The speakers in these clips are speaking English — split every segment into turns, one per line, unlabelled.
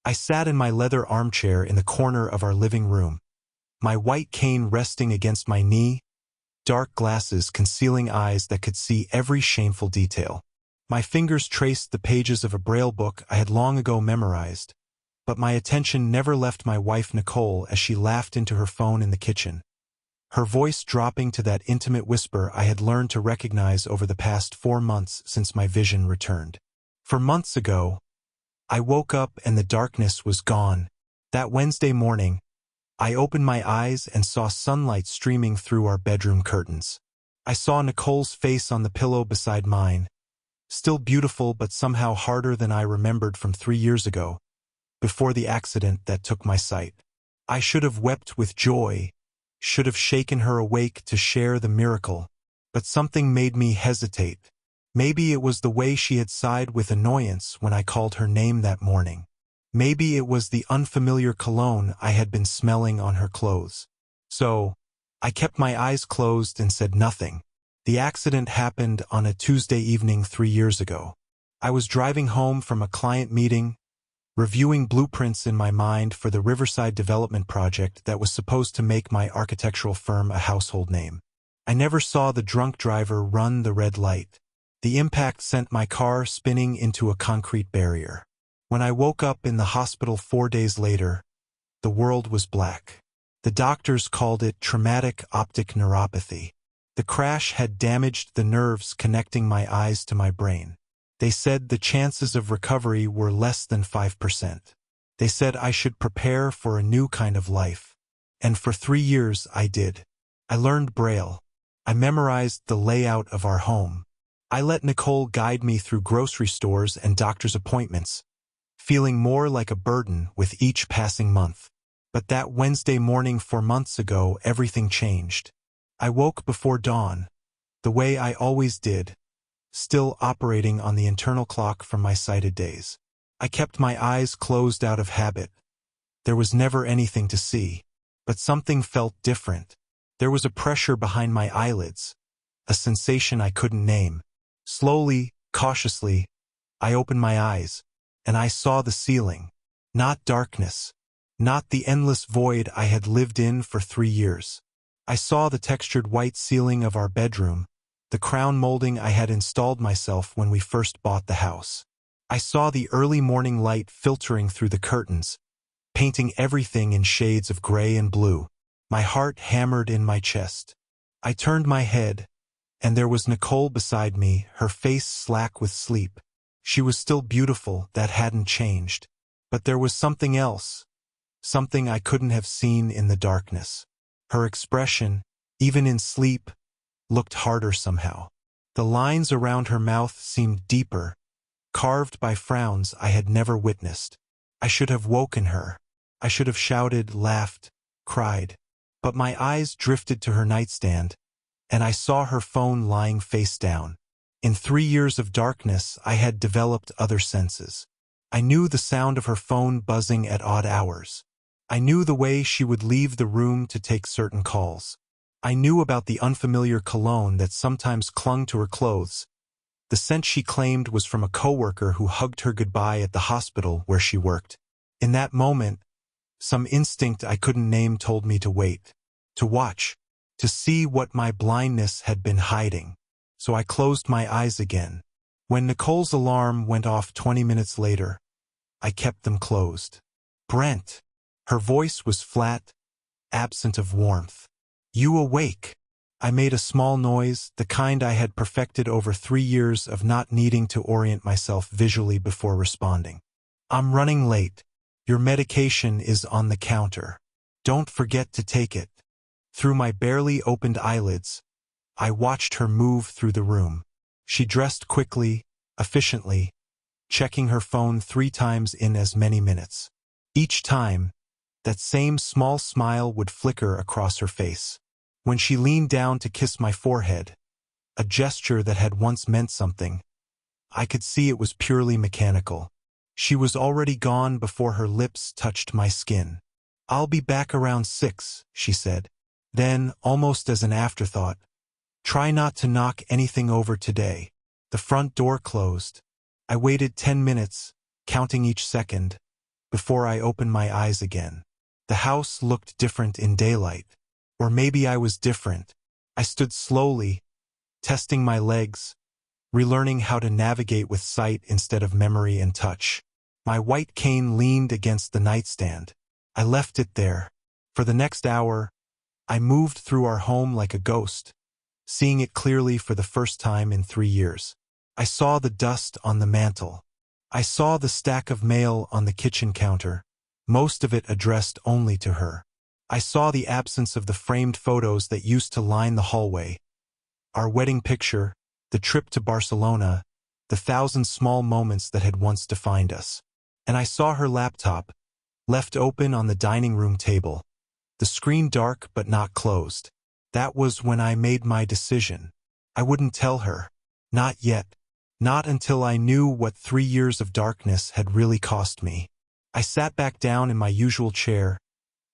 I sat in my leather armchair in the corner of our living room, my white cane resting against my knee, dark glasses concealing eyes that could see every shameful detail. My fingers traced the pages of a Braille book I had long ago memorized, but my attention never left my wife Nicole as she laughed into her phone in the kitchen, her voice dropping to that intimate whisper I had learned to recognize over the past 4 months since my vision returned. For months ago, I woke up and the darkness was gone. That Wednesday morning, I opened my eyes and saw sunlight streaming through our bedroom curtains. I saw Nicole's face on the pillow beside mine, still beautiful but somehow harder than I remembered from 3 years ago, before the accident that took my sight. I should have wept with joy, should have shaken her awake to share the miracle, but something made me hesitate. Maybe it was the way she had sighed with annoyance when I called her name that morning. Maybe it was the unfamiliar cologne I had been smelling on her clothes. So, I kept my eyes closed and said nothing. The accident happened on a Tuesday evening 3 years ago. I was driving home from a client meeting, reviewing blueprints in my mind for the Riverside development project that was supposed to make my architectural firm a household name. I never saw the drunk driver run the red light. The impact sent my car spinning into a concrete barrier. When I woke up in the hospital 4 days later, the world was black. The doctors called it traumatic optic neuropathy. The crash had damaged the nerves connecting my eyes to my brain. They said the chances of recovery were less than 5%. They said I should prepare for a new kind of life. And for 3 years I did. I learned Braille. I memorized the layout of our home. I let Nicole guide me through grocery stores and doctor's appointments, feeling more like a burden with each passing month. But that Wednesday morning 4 months ago, everything changed. I woke before dawn, the way I always did, still operating on the internal clock from my sighted days. I kept my eyes closed out of habit. There was never anything to see, but something felt different. There was a pressure behind my eyelids, a sensation I couldn't name. Slowly, cautiously, I opened my eyes, and I saw the ceiling. Not darkness, not the endless void I had lived in for 3 years. I saw the textured white ceiling of our bedroom, the crown molding I had installed myself when we first bought the house. I saw the early morning light filtering through the curtains, painting everything in shades of gray and blue. My heart hammered in my chest. I turned my head, and there was Nicole beside me, her face slack with sleep. She was still beautiful, that hadn't changed. But there was something else, something I couldn't have seen in the darkness. Her expression, even in sleep, looked harder somehow. The lines around her mouth seemed deeper, carved by frowns I had never witnessed. I should have woken her. I should have shouted, laughed, cried. But my eyes drifted to her nightstand, and I saw her phone lying face down. In 3 years of darkness, I had developed other senses. I knew the sound of her phone buzzing at odd hours. I knew the way she would leave the room to take certain calls. I knew about the unfamiliar cologne that sometimes clung to her clothes. The scent she claimed was from a coworker who hugged her goodbye at the hospital where she worked. In that moment, some instinct I couldn't name told me to wait, to watch, to see what my blindness had been hiding. So I closed my eyes again. When Nicole's alarm went off 20 minutes later, I kept them closed. Brent. Her voice was flat, absent of warmth. You awake? I made a small noise, the kind I had perfected over 3 years of not needing to orient myself visually before responding. I'm running late. Your medication is on the counter. Don't forget to take it. Through my barely opened eyelids, I watched her move through the room. She dressed quickly, efficiently, checking her phone 3 times in as many minutes. Each time, that same small smile would flicker across her face. When she leaned down to kiss my forehead, a gesture that had once meant something, I could see it was purely mechanical. She was already gone before her lips touched my skin. I'll be back around 6, she said. Then, almost as an afterthought, try not to knock anything over today. The front door closed. I waited 10 minutes, counting each second, before I opened my eyes again. The house looked different in daylight. Or maybe I was different. I stood slowly, testing my legs, relearning how to navigate with sight instead of memory and touch. My white cane leaned against the nightstand. I left it there. For the next hour, I moved through our home like a ghost, seeing it clearly for the first time in 3 years. I saw the dust on the mantel. I saw the stack of mail on the kitchen counter, most of it addressed only to her. I saw the absence of the framed photos that used to line the hallway. Our wedding picture, the trip to Barcelona, the 1,000 small moments that had once defined us. And I saw her laptop, left open on the dining room table, the screen dark but not closed. That was when I made my decision. I wouldn't tell her. Not yet. Not until I knew what 3 years of darkness had really cost me. I sat back down in my usual chair,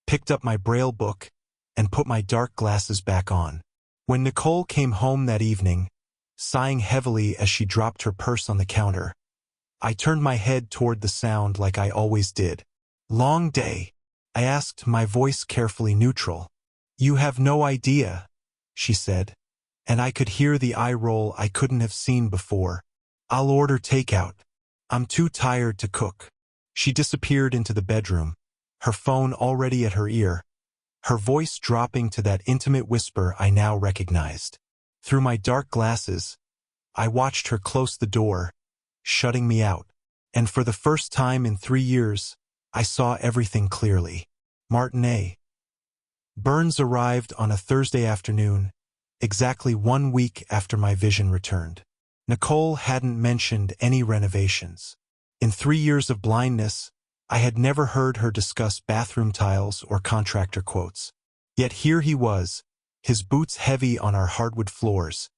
picked up my Braille book, and put my dark glasses back on. When Nicole came home that evening, sighing heavily as she dropped her purse on the counter, I turned my head toward the sound like I always did. "Long day?" I asked, my voice carefully neutral. "You have no idea," she said, and I could hear the eye roll I couldn't have seen before. "I'll order takeout. I'm too tired to cook." She disappeared into the bedroom, her phone already at her ear, her voice dropping to that intimate whisper I now recognized. Through my dark glasses, I watched her close the door, shutting me out. And for the first time in 3 years, I saw everything clearly. Martin A. Burns arrived on a Thursday afternoon, exactly 1 week after my vision returned. Nicole hadn't mentioned any renovations. In 3 years of blindness, I had never heard her discuss bathroom tiles or contractor quotes. Yet here he was, his boots heavy on our hardwood floors,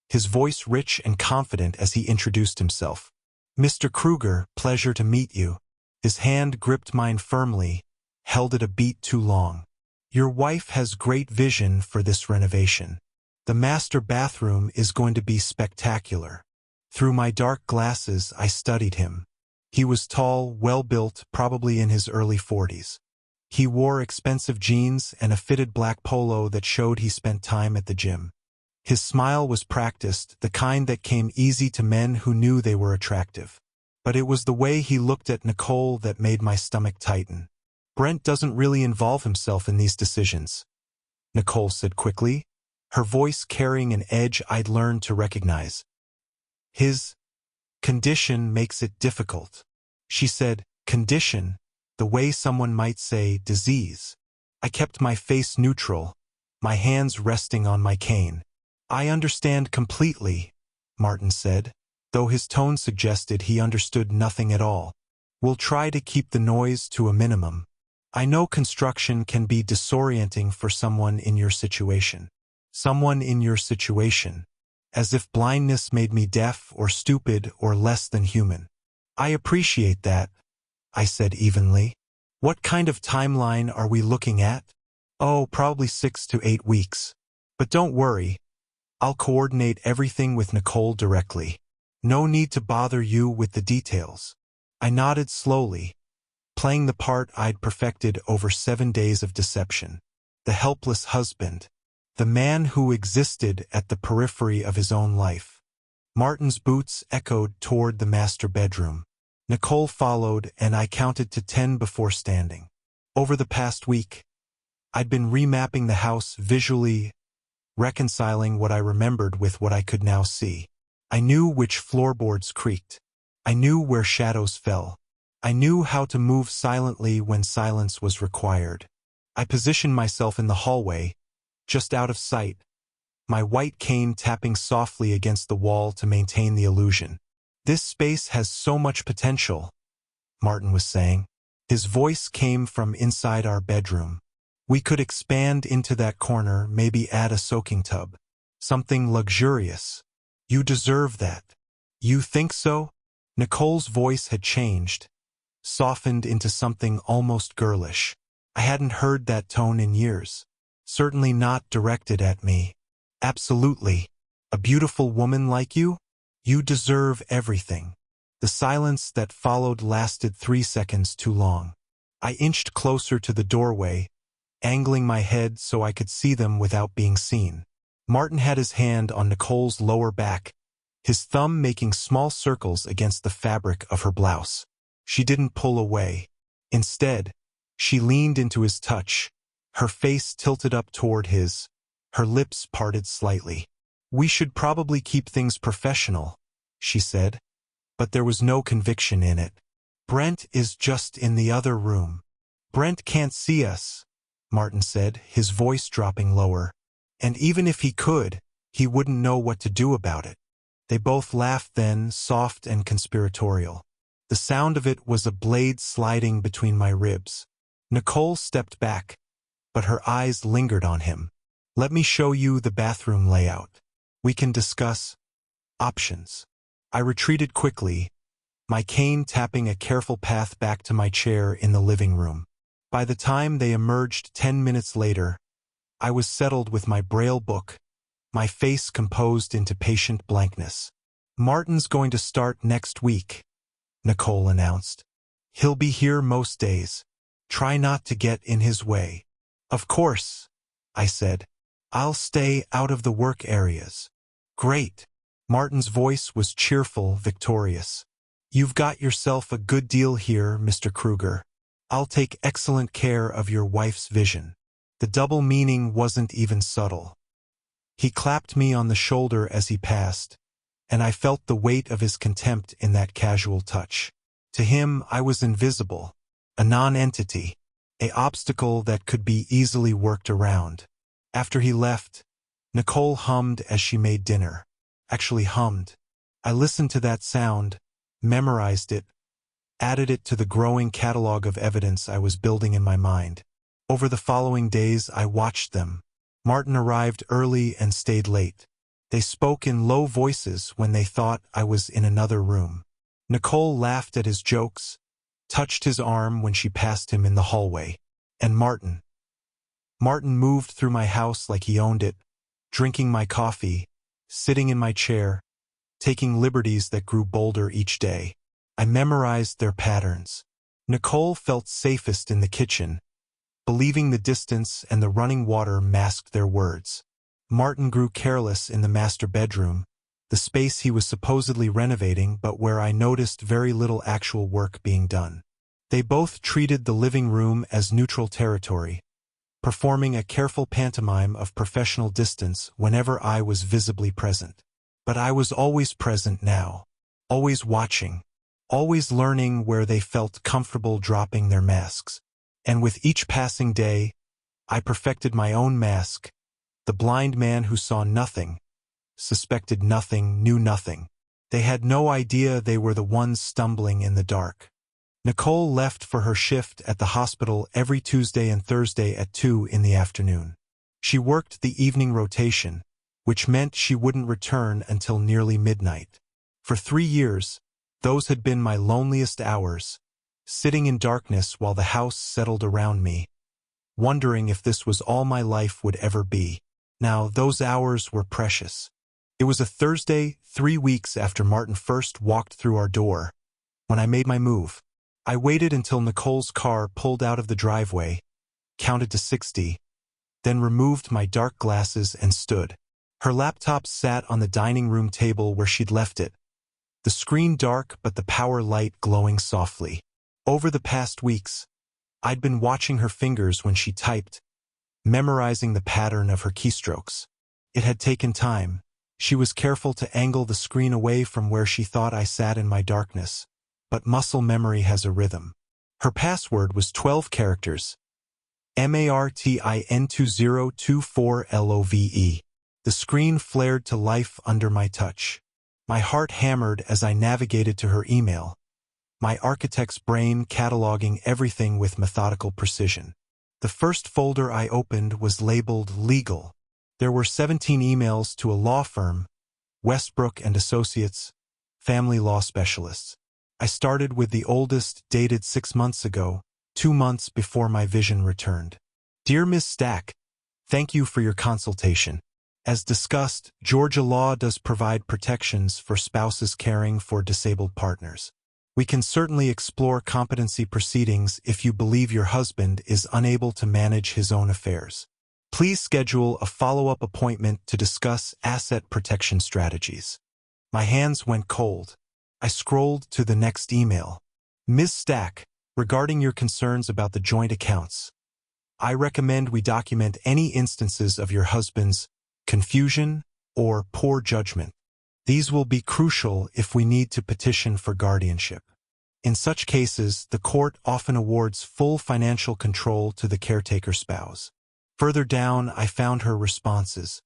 his voice rich and confident as he introduced himself. "Mr. Kruger, pleasure to meet you." His hand gripped mine firmly, held it a beat too long. "Your wife has great vision for this renovation. The master bathroom is going to be spectacular." Through my dark glasses, I studied him. He was tall, well-built, probably in his early 40s. He wore expensive jeans and a fitted black polo that showed he spent time at the gym. His smile was practiced, the kind that came easy to men who knew they were attractive. But it was the way he looked at Nicole that made my stomach tighten. "Brent doesn't really involve himself in these decisions," Nicole said quickly, her voice carrying an edge I'd learned to recognize. "His condition makes it difficult." She said, "Condition," the way someone might say disease. I kept my face neutral, my hands resting on my cane. "I understand completely," Martin said, though his tone suggested he understood nothing at all. "We'll try to keep the noise to a minimum. I know construction can be disorienting for someone in your situation." Someone in your situation. As if blindness made me deaf or stupid or less than human. "I appreciate that," I said evenly. "What kind of timeline are we looking at?" "Oh, probably 6 to 8 weeks. But don't worry, I'll coordinate everything with Nicole directly. No need to bother you with the details." I nodded slowly, playing the part I'd perfected over 7 days of deception. The helpless husband. The man who existed at the periphery of his own life. Martin's boots echoed toward the master bedroom. Nicole followed, and I counted to 10 before standing. Over the past week, I'd been remapping the house visually, reconciling what I remembered with what I could now see. I knew which floorboards creaked. I knew where shadows fell. I knew how to move silently when silence was required. I positioned myself in the hallway, just out of sight, my white cane tapping softly against the wall to maintain the illusion. "This space has so much potential," Martin was saying. His voice came from inside our bedroom. "We could expand into that corner, maybe add a soaking tub. Something luxurious. You deserve that." "You think so?" Nicole's voice had changed, softened into something almost girlish. I hadn't heard that tone in years. Certainly not directed at me. "Absolutely. A beautiful woman like you? You deserve everything." The silence that followed lasted 3 seconds too long. I inched closer to the doorway, angling my head so I could see them without being seen. Martin had his hand on Nicole's lower back, his thumb making small circles against the fabric of her blouse. She didn't pull away. Instead, she leaned into his touch, her face tilted up toward his, her lips parted slightly. "We should probably keep things professional," she said, but there was no conviction in it. "Brent is just in the other room." "Brent can't see us," Martin said, his voice dropping lower. "And even if he could, he wouldn't know what to do about it." They both laughed then, soft and conspiratorial. The sound of it was a blade sliding between my ribs. Nicole stepped back, but her eyes lingered on him. "Let me show you the bathroom layout. We can discuss options." I retreated quickly, my cane tapping a careful path back to my chair in the living room. By the time they emerged 10 minutes later, I was settled with my Braille book, my face composed into patient blankness. "Martin's going to start next week," Nicole announced. "He'll be here most days. Try not to get in his way." "Of course," I said. "I'll stay out of the work areas." "Great." Martin's voice was cheerful, victorious. "You've got yourself a good deal here, Mr. Kruger. I'll take excellent care of your wife's vision." The double meaning wasn't even subtle. He clapped me on the shoulder as he passed, and I felt the weight of his contempt in that casual touch. To him, I was invisible, a non-entity, an obstacle that could be easily worked around. After he left, Nicole hummed as she made dinner. Actually hummed. I listened to that sound, memorized it, added it to the growing catalog of evidence I was building in my mind. Over the following days, I watched them. Martin arrived early and stayed late. They spoke in low voices when they thought I was in another room. Nicole laughed at his jokes, touched his arm when she passed him in the hallway. And Martin moved through my house like he owned it, drinking my coffee, sitting in my chair, taking liberties that grew bolder each day. I memorized their patterns. Nicole felt safest in the kitchen, believing the distance and the running water masked their words. Martin grew careless in the master bedroom, the space he was supposedly renovating but where I noticed very little actual work being done. They both treated the living room as neutral territory, performing a careful pantomime of professional distance whenever I was visibly present. But I was always present now, always watching, always learning where they felt comfortable dropping their masks. And with each passing day, I perfected my own mask, the blind man who saw nothing, suspected nothing, knew nothing. They had no idea they were the ones stumbling in the dark. Nicole left for her shift at the hospital every Tuesday and Thursday at 2 in the afternoon. She worked the evening rotation, which meant she wouldn't return until nearly midnight. For 3 years, those had been my loneliest hours, sitting in darkness while the house settled around me, wondering if this was all my life would ever be. Now, those hours were precious. It was a Thursday, 3 weeks after Martin first walked through our door, when I made my move. I waited until Nicole's car pulled out of the driveway, counted to 60, then removed my dark glasses and stood. Her laptop sat on the dining room table where she'd left it, the screen dark but the power light glowing softly. Over the past weeks, I'd been watching her fingers when she typed, memorizing the pattern of her keystrokes. It had taken time. She was careful to angle the screen away from where she thought I sat in my darkness, but muscle memory has a rhythm. Her password was 12 characters, MARTIN2024LOVE. The screen flared to life under my touch. My heart hammered as I navigated to her email, my architect's brain cataloging everything with methodical precision. The first folder I opened was labeled Legal. There were 17 emails to a law firm, Westbrook and Associates, family law specialists. I started with the oldest, dated 6 months ago, 2 months before my vision returned. Dear Ms. Stack, thank you for your consultation. As discussed, Georgia law does provide protections for spouses caring for disabled partners. We can certainly explore competency proceedings if you believe your husband is unable to manage his own affairs. Please schedule a follow-up appointment to discuss asset protection strategies. My hands went cold. I scrolled to the next email. Ms. Stack, regarding your concerns about the joint accounts, I recommend we document any instances of your husband's confusion or poor judgment. These will be crucial if we need to petition for guardianship. In such cases, the court often awards full financial control to the caretaker spouse. Further down, I found her responses.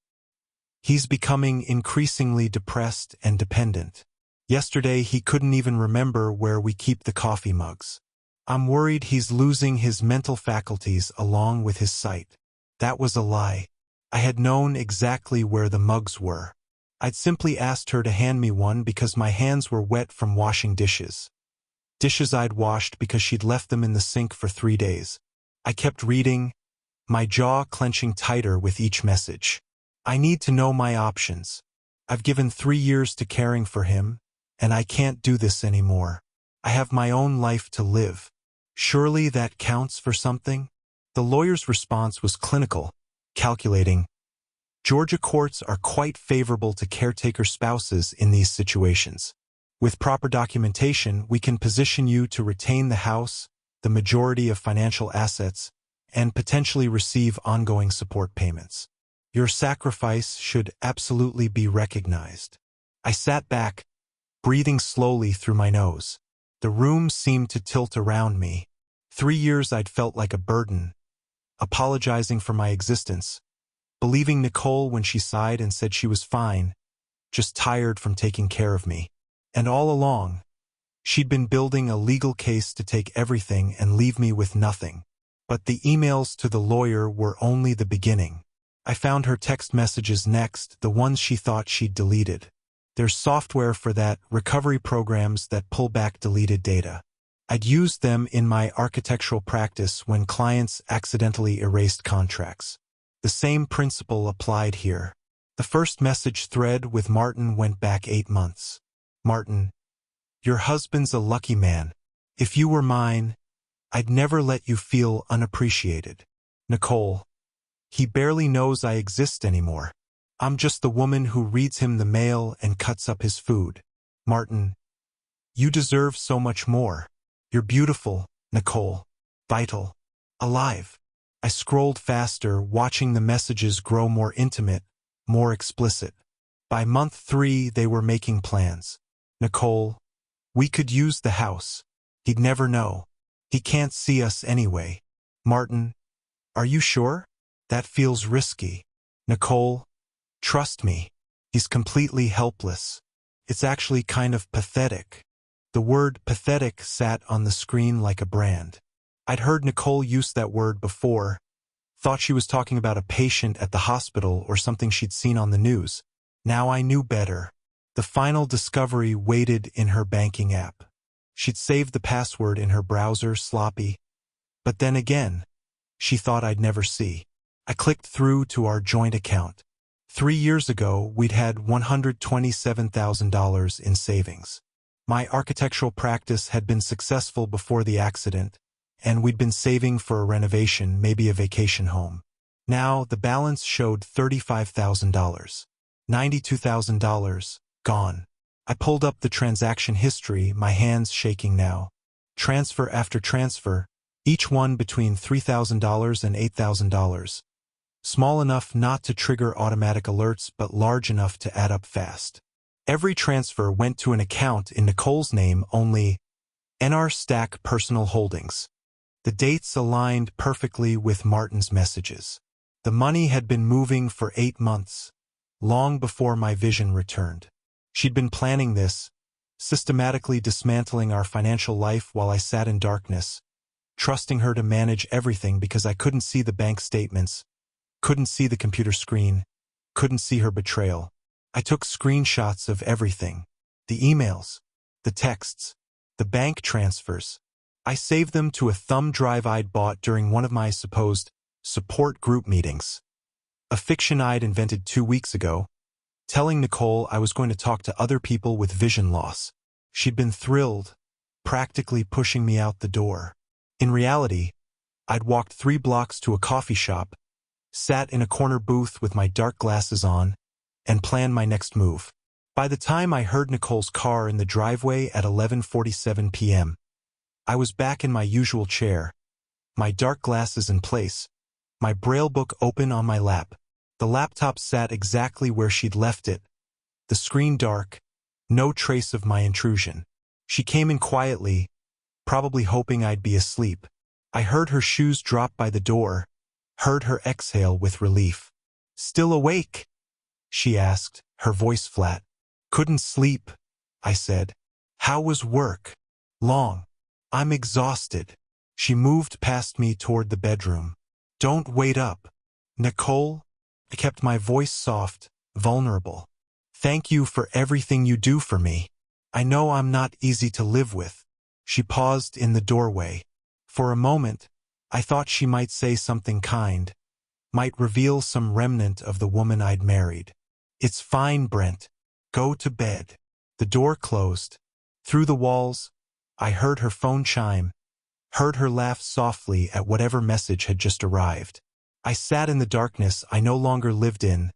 He's becoming increasingly depressed and dependent. Yesterday, he couldn't even remember where we keep the coffee mugs. I'm worried he's losing his mental faculties along with his sight. That was a lie. I had known exactly where the mugs were. I'd simply asked her to hand me one because my hands were wet from washing dishes. Dishes I'd washed because she'd left them in the sink for 3 days. I kept reading, my jaw clenching tighter with each message. I need to know my options. I've given 3 years to caring for him, and I can't do this anymore. I have my own life to live. Surely that counts for something? The lawyer's response was clinical, calculating. Georgia courts are quite favorable to caretaker spouses in these situations. With proper documentation, we can position you to retain the house, the majority of financial assets, and potentially receive ongoing support payments. Your sacrifice should absolutely be recognized. I sat back, breathing slowly through my nose. The room seemed to tilt around me. 3 years I'd felt like a burden, apologizing for my existence, believing Nicole when she sighed and said she was fine, just tired from taking care of me. And all along, she'd been building a legal case to take everything and leave me with nothing. But the emails to the lawyer were only the beginning. I found her text messages next, the ones she thought she'd deleted. There's software for that, recovery programs that pull back deleted data. I'd used them in my architectural practice when clients accidentally erased contracts. The same principle applied here. The first message thread with Martin went back 8 months. Martin, your husband's a lucky man. If you were mine, I'd never let you feel unappreciated. Nicole, he barely knows I exist anymore. I'm just the woman who reads him the mail and cuts up his food. Martin, you deserve so much more. You're beautiful, Nicole, vital, alive. I scrolled faster, watching the messages grow more intimate, more explicit. By month 3, they were making plans. Nicole, we could use the house. He'd never know. He can't see us anyway. Martin, are you sure? That feels risky. Nicole, trust me. He's completely helpless. It's actually kind of pathetic. The word pathetic sat on the screen like a brand. I'd heard Nicole use that word before, thought she was talking about a patient at the hospital or something she'd seen on the news. Now I knew better. The final discovery waited in her banking app. She'd saved the password in her browser, sloppy. But then again, she thought I'd never see. I clicked through to our joint account. 3 years ago, we'd had $127,000 in savings. My architectural practice had been successful before the accident, and we'd been saving for a renovation, maybe a vacation home. Now, the balance showed $35,000. $92,000, gone. I pulled up the transaction history, my hands shaking now. Transfer after transfer, each one between $3,000 and $8,000. Small enough not to trigger automatic alerts, but large enough to add up fast. Every transfer went to an account in Nicole's name only, NR Stack Personal Holdings. The dates aligned perfectly with Martin's messages. The money had been moving for 8 months, long before my vision returned. She'd been planning this, systematically dismantling our financial life while I sat in darkness, trusting her to manage everything because I couldn't see the bank statements, couldn't see the computer screen, couldn't see her betrayal. I took screenshots of everything, the emails, the texts, the bank transfers. I saved them to a thumb drive I'd bought during one of my supposed support group meetings. A fiction I'd invented 2 weeks ago, telling Nicole I was going to talk to other people with vision loss. She'd been thrilled, practically pushing me out the door. In reality, I'd walked 3 blocks to a coffee shop, sat in a corner booth with my dark glasses on, and planned my next move. By the time I heard Nicole's car in the driveway at 11:47 p.m., I was back in my usual chair, my dark glasses in place, my braille book open on my lap. The laptop sat exactly where she'd left it, the screen dark, no trace of my intrusion. She came in quietly, probably hoping I'd be asleep. I heard her shoes drop by the door, heard her exhale with relief. "Still awake?" she asked, her voice flat. "Couldn't sleep," I said. "How was work?" "Long. I'm exhausted." She moved past me toward the bedroom. "Don't wait up, Nicole." I kept my voice soft, vulnerable. "Thank you for everything you do for me. I know I'm not easy to live with." She paused in the doorway. For a moment, I thought she might say something kind, might reveal some remnant of the woman I'd married. "It's fine, Brent. Go to bed." The door closed. Through the walls, I heard her phone chime, heard her laugh softly at whatever message had just arrived. I sat in the darkness I no longer lived in,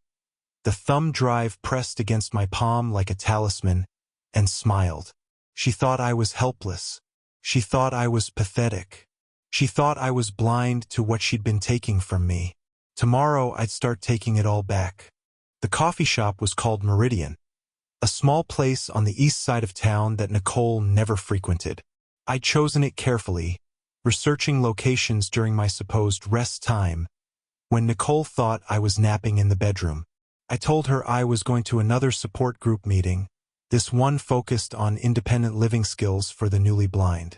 the thumb drive pressed against my palm like a talisman, and smiled. She thought I was helpless. She thought I was pathetic. She thought I was blind to what she'd been taking from me. Tomorrow I'd start taking it all back. The coffee shop was called Meridian, a small place on the east side of town that Nicole never frequented. I'd chosen it carefully, researching locations during my supposed rest time, when Nicole thought I was napping in the bedroom. I told her I was going to another support group meeting, this one focused on independent living skills for the newly blind.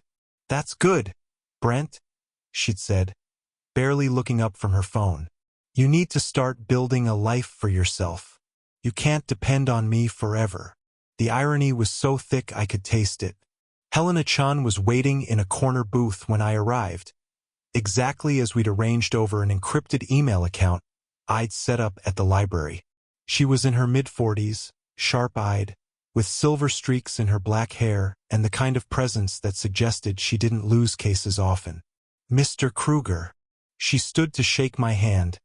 "That's good, Brent," she'd said, barely looking up from her phone. "You need to start building a life for yourself. You can't depend on me forever." The irony was so thick I could taste it. Helena Chan was waiting in a corner booth when I arrived, exactly as we'd arranged over an encrypted email account I'd set up at the library. She was in her mid-40s, sharp-eyed, with silver streaks in her black hair and the kind of presence that suggested she didn't lose cases often. "Mr. Kruger." She stood to shake my hand,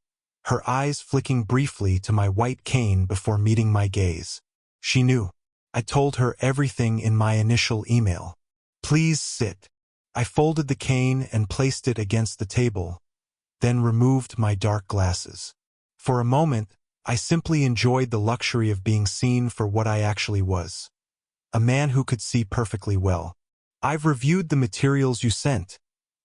her eyes flicking briefly to my white cane before meeting my gaze. She knew. I told her everything in my initial email. "Please sit." I folded the cane and placed it against the table, then removed my dark glasses. For a moment, I simply enjoyed the luxury of being seen for what I actually was. A man who could see perfectly well. "I've reviewed the materials you sent,"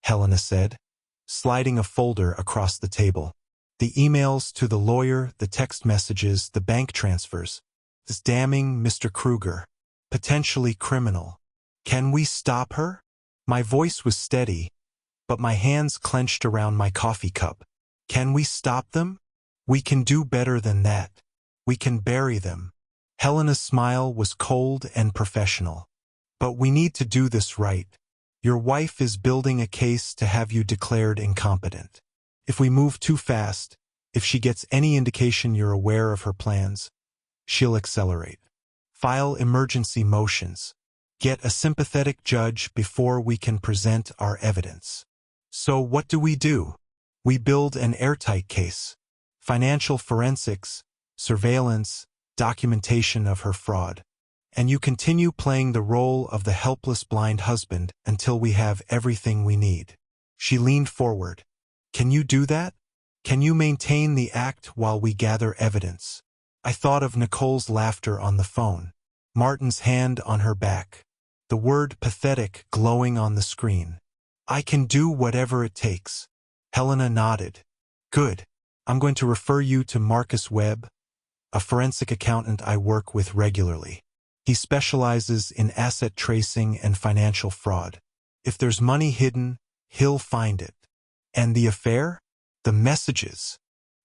Helena said, sliding a folder across the table. "The emails to the lawyer, the text messages, the bank transfers. It's damning, Mr. Kruger. Potentially criminal. Can we stop her?" My voice was steady, but my hands clenched around my coffee cup. "Can we stop them? We can do better than that. We can bury them." Helena's smile was cold and professional. "But we need to do this right. Your wife is building a case to have you declared incompetent. If we move too fast, if she gets any indication you're aware of her plans, she'll accelerate. File emergency motions. Get a sympathetic judge before we can present our evidence." So what do? We build an airtight case. Financial forensics, surveillance, documentation of her fraud. And you continue playing the role of the helpless blind husband until we have everything we need. She leaned forward. "Can you do that? Can you maintain the act while we gather evidence?" I thought of Nicole's laughter on the phone, Martin's hand on her back, the word pathetic glowing on the screen. "I can do whatever it takes." Helena nodded. "Good. I'm going to refer you to Marcus Webb, a forensic accountant I work with regularly. He specializes in asset tracing and financial fraud. If there's money hidden, he'll find it. And the affair? The messages.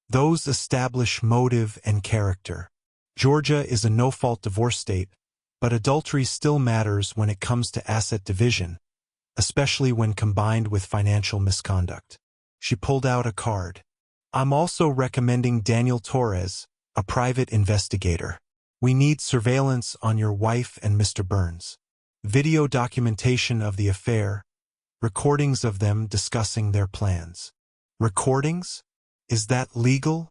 Those establish motive and character. Georgia is a no-fault divorce state, but adultery still matters when it comes to asset division, especially when combined with financial misconduct." She pulled out a card. "I'm also recommending Daniel Torres, a private investigator. We need surveillance on your wife and Mr. Burns." video documentation of the affair, recordings of them discussing their plans. Recordings? Is that legal?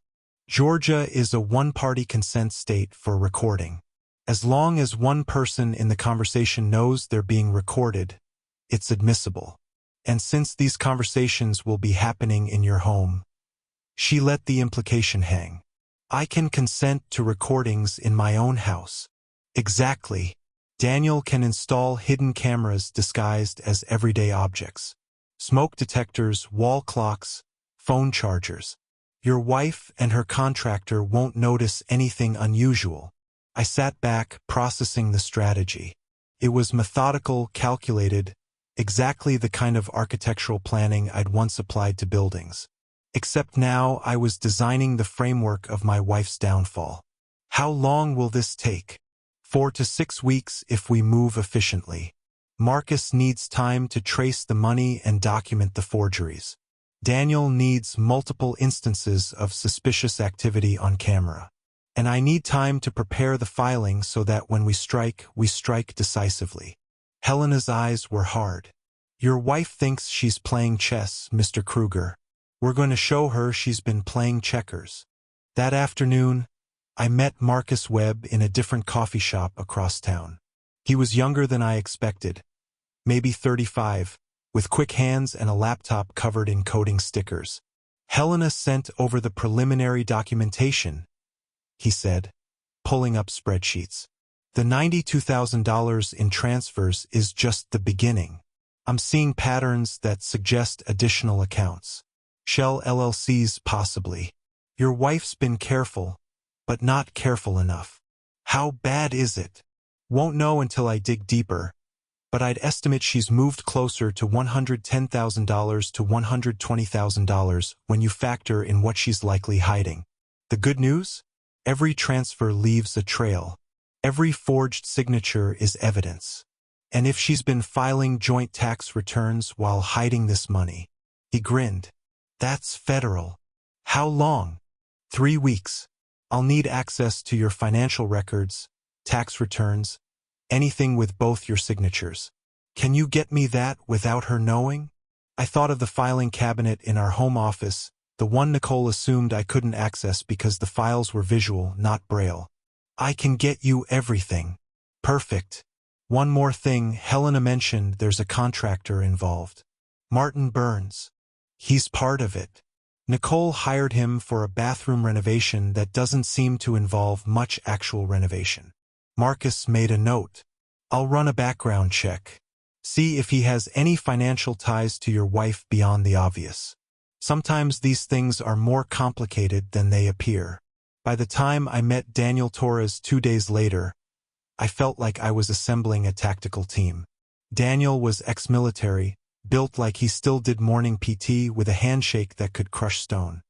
Georgia is a one-party consent state for recording. As long as one person in the conversation knows they're being recorded, it's admissible. And since these conversations will be happening in your home, she let the implication hang. I can consent to recordings in my own house. Exactly. Daniel can install hidden cameras disguised as everyday objects. Smoke detectors, wall clocks, phone chargers. Your wife and her contractor won't notice anything unusual. I sat back, processing the strategy. It was methodical, calculated, exactly the kind of architectural planning I'd once applied to buildings. Except now I was designing the framework of my wife's downfall. How long will this take? 4 to 6 weeks if we move efficiently. Marcus needs time to trace the money and document the forgeries. Daniel needs multiple instances of suspicious activity on camera. And I need time to prepare the filing so that when we strike decisively. Helena's eyes were hard. Your wife thinks she's playing chess, Mr. Kruger. We're going to show her she's been playing checkers. That afternoon, I met Marcus Webb in a different coffee shop across town. He was younger than I expected, maybe 35, with quick hands and a laptop covered in coding stickers. Helena sent over the preliminary documentation, he said, pulling up spreadsheets. The $92,000 in transfers is just the beginning. I'm seeing patterns that suggest additional accounts. Shell LLCs possibly. Your wife's been careful, but not careful enough. How bad is it? Won't know until I dig deeper, but I'd estimate she's moved closer to $110,000 to $120,000 when you factor in what she's likely hiding. The good news? Every transfer leaves a trail. Every forged signature is evidence. And if she's been filing joint tax returns while hiding this money, he grinned. That's federal. How long? 3 weeks. I'll need access to your financial records, tax returns, anything with both your signatures. Can you get me that without her knowing? I thought of the filing cabinet in our home office, the one Nicole assumed I couldn't access because the files were visual, not braille. I can get you everything. Perfect. One more thing, Helena mentioned there's a contractor involved. Martin Burns. He's part of it. Nicole hired him for a bathroom renovation that doesn't seem to involve much actual renovation. Marcus made a note. I'll run a background check. See if he has any financial ties to your wife beyond the obvious. Sometimes these things are more complicated than they appear. By the time I met Daniel Torres 2 days later, I felt like I was assembling a tactical team. Daniel was ex-military, built like he still did morning PT with a handshake that could crush stone.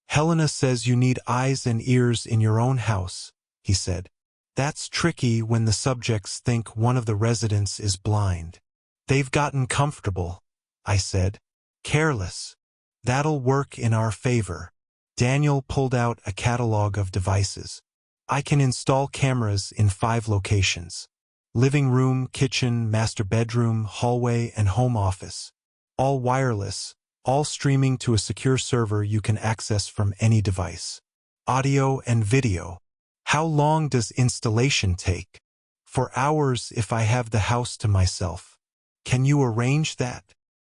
Helena says you need eyes and ears in your own house, he said. That's tricky when the subjects think one of the residents is blind. They've gotten comfortable, I said. Careless. That'll work in our favor. Daniel pulled out a catalog of devices. I can install cameras in 5 locations. Living room, kitchen, master bedroom, hallway, and home office. All wireless, all streaming to a secure server you can access from any device. Audio and video. How long does installation take? For hours if I have the house to myself. Can you arrange that?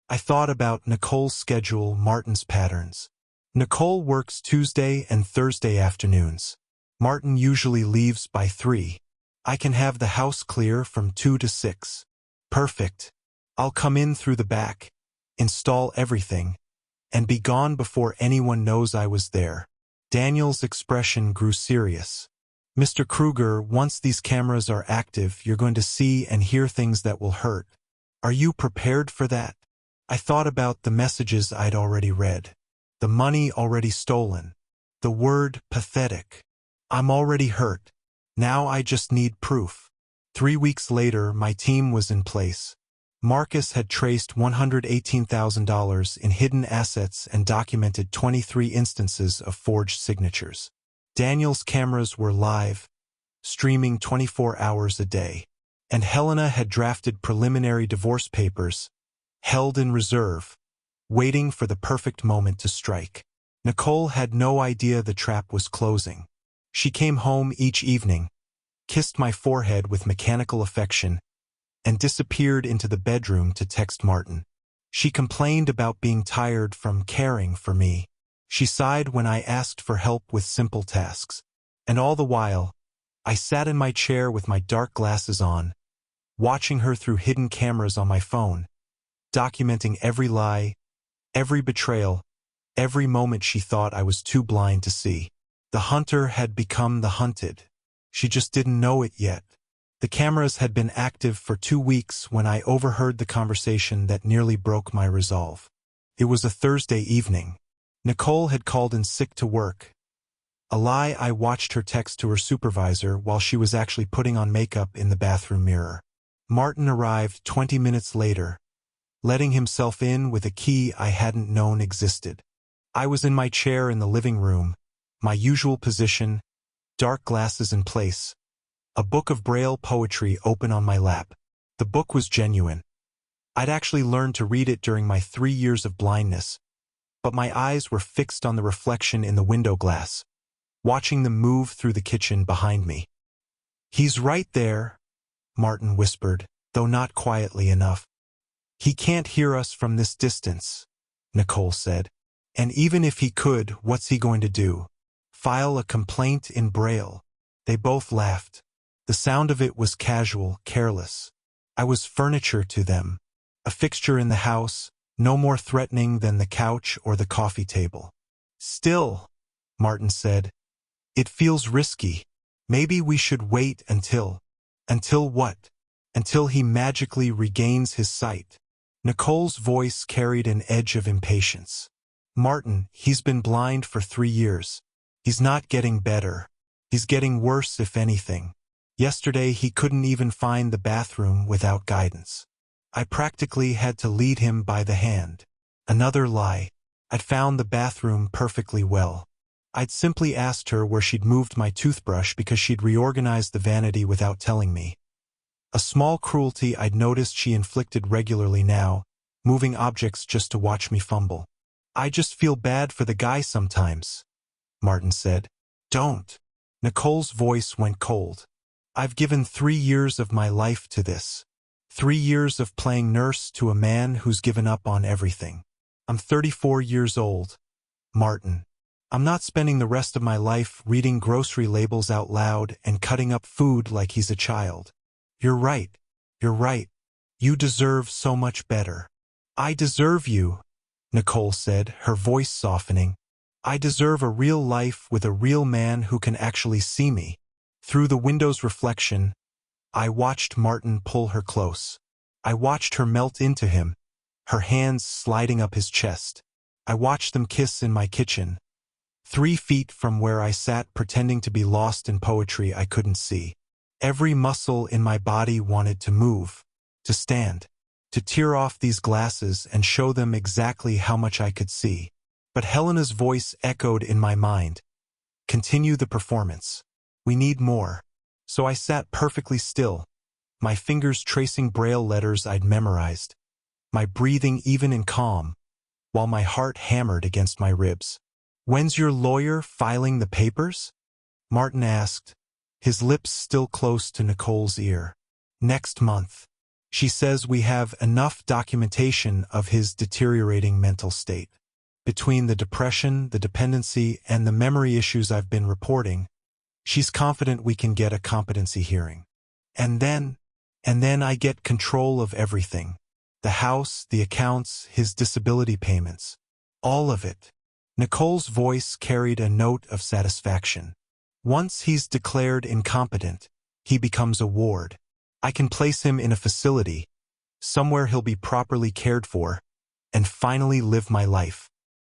I thought about Nicole's schedule, Martin's patterns. Nicole works Tuesday and Thursday afternoons. Martin usually leaves by 3. I can have the house clear from 2 to 6. Perfect. I'll come in through the back, install everything, and be gone before anyone knows I was there. Daniel's expression grew serious. Mr. Kruger, once these cameras are active, you're going to see and hear things that will hurt. Are you prepared for that? I thought about the messages I'd already read. The money already stolen. The word pathetic. I'm already hurt. Now I just need proof. 3 weeks later, my team was in place. Marcus had traced $118,000 in hidden assets and documented 23 instances of forged signatures. Daniel's cameras were live, streaming 24 hours a day. and Helena had drafted preliminary divorce papers, held in reserve, waiting for the perfect moment to strike. Nicole had no idea the trap was closing. She came home each evening, kissed my forehead with mechanical affection, and disappeared into the bedroom to text Martin. She complained about being tired from caring for me. She sighed when I asked for help with simple tasks. And all the while, I sat in my chair with my dark glasses on, watching her through hidden cameras on my phone, documenting every lie, every betrayal, every moment she thought I was too blind to see. The hunter had become the hunted. She just didn't know it yet. The cameras had been active for 2 weeks when I overheard the conversation that nearly broke my resolve. It was a Thursday evening. Nicole had called in sick to work. A lie. I watched her text to her supervisor while she was actually putting on makeup in the bathroom mirror. Martin arrived 20 minutes later, letting himself in with a key I hadn't known existed. I was in my chair in the living room, my usual position, dark glasses in place, a book of Braille poetry open on my lap. The book was genuine. I'd actually learned to read it during my 3 years of blindness, but my eyes were fixed on the reflection in the window glass, watching them move through the kitchen behind me. "He's right there," Martin whispered, though not quietly enough. "He can't hear us from this distance," Nicole said. "And even if he could, what's he going to do? File a complaint in Braille?" They both laughed. The sound of it was casual, careless. I was furniture to them, a fixture in the house, no more threatening than the couch or the coffee table. "Still," Martin said, "it feels risky. Maybe we should wait until..." "Until what?" "Until he magically regains his sight." Nicole's voice carried an edge of impatience. "Martin, he's been blind for 3 years. He's not getting better. He's getting worse, if anything. Yesterday he couldn't even find the bathroom without guidance. I practically had to lead him by the hand." Another lie. I'd found the bathroom perfectly well. I'd simply asked her where she'd moved my toothbrush because she'd reorganized the vanity without telling me. A small cruelty I'd noticed she inflicted regularly now, moving objects just to watch me fumble. "I just feel bad for the guy sometimes," Martin said. "Don't." Nicole's voice went cold. "I've given 3 years of my life to this. 3 years of playing nurse to a man who's given up on everything. I'm 34 years old, Martin. I'm not spending the rest of my life reading grocery labels out loud and cutting up food like he's a child." "You're right. You're right. You deserve so much better." "I deserve you," Nicole said, her voice softening. "I deserve a real life with a real man who can actually see me." Through the window's reflection, I watched Martin pull her close. I watched her melt into him, her hands sliding up his chest. I watched them kiss in my kitchen, 3 feet from where I sat pretending to be lost in poetry I couldn't see. Every muscle in my body wanted to move, to stand, to tear off these glasses and show them exactly how much I could see. But Helena's voice echoed in my mind. "Continue the performance. We need more." So I sat perfectly still, my fingers tracing Braille letters I'd memorized, my breathing even in calm, while my heart hammered against my ribs. "When's your lawyer filing the papers?" Martin asked, his lips still close to Nicole's ear. "Next month. She says we have enough documentation of his deteriorating mental state. Between the depression, the dependency, and the memory issues I've been reporting, she's confident we can get a competency hearing. And then I get control of everything. The house, the accounts, his disability payments. All of it." Nicole's voice carried a note of satisfaction. "Once he's declared incompetent, he becomes a ward. I can place him in a facility, somewhere he'll be properly cared for, and finally live my life."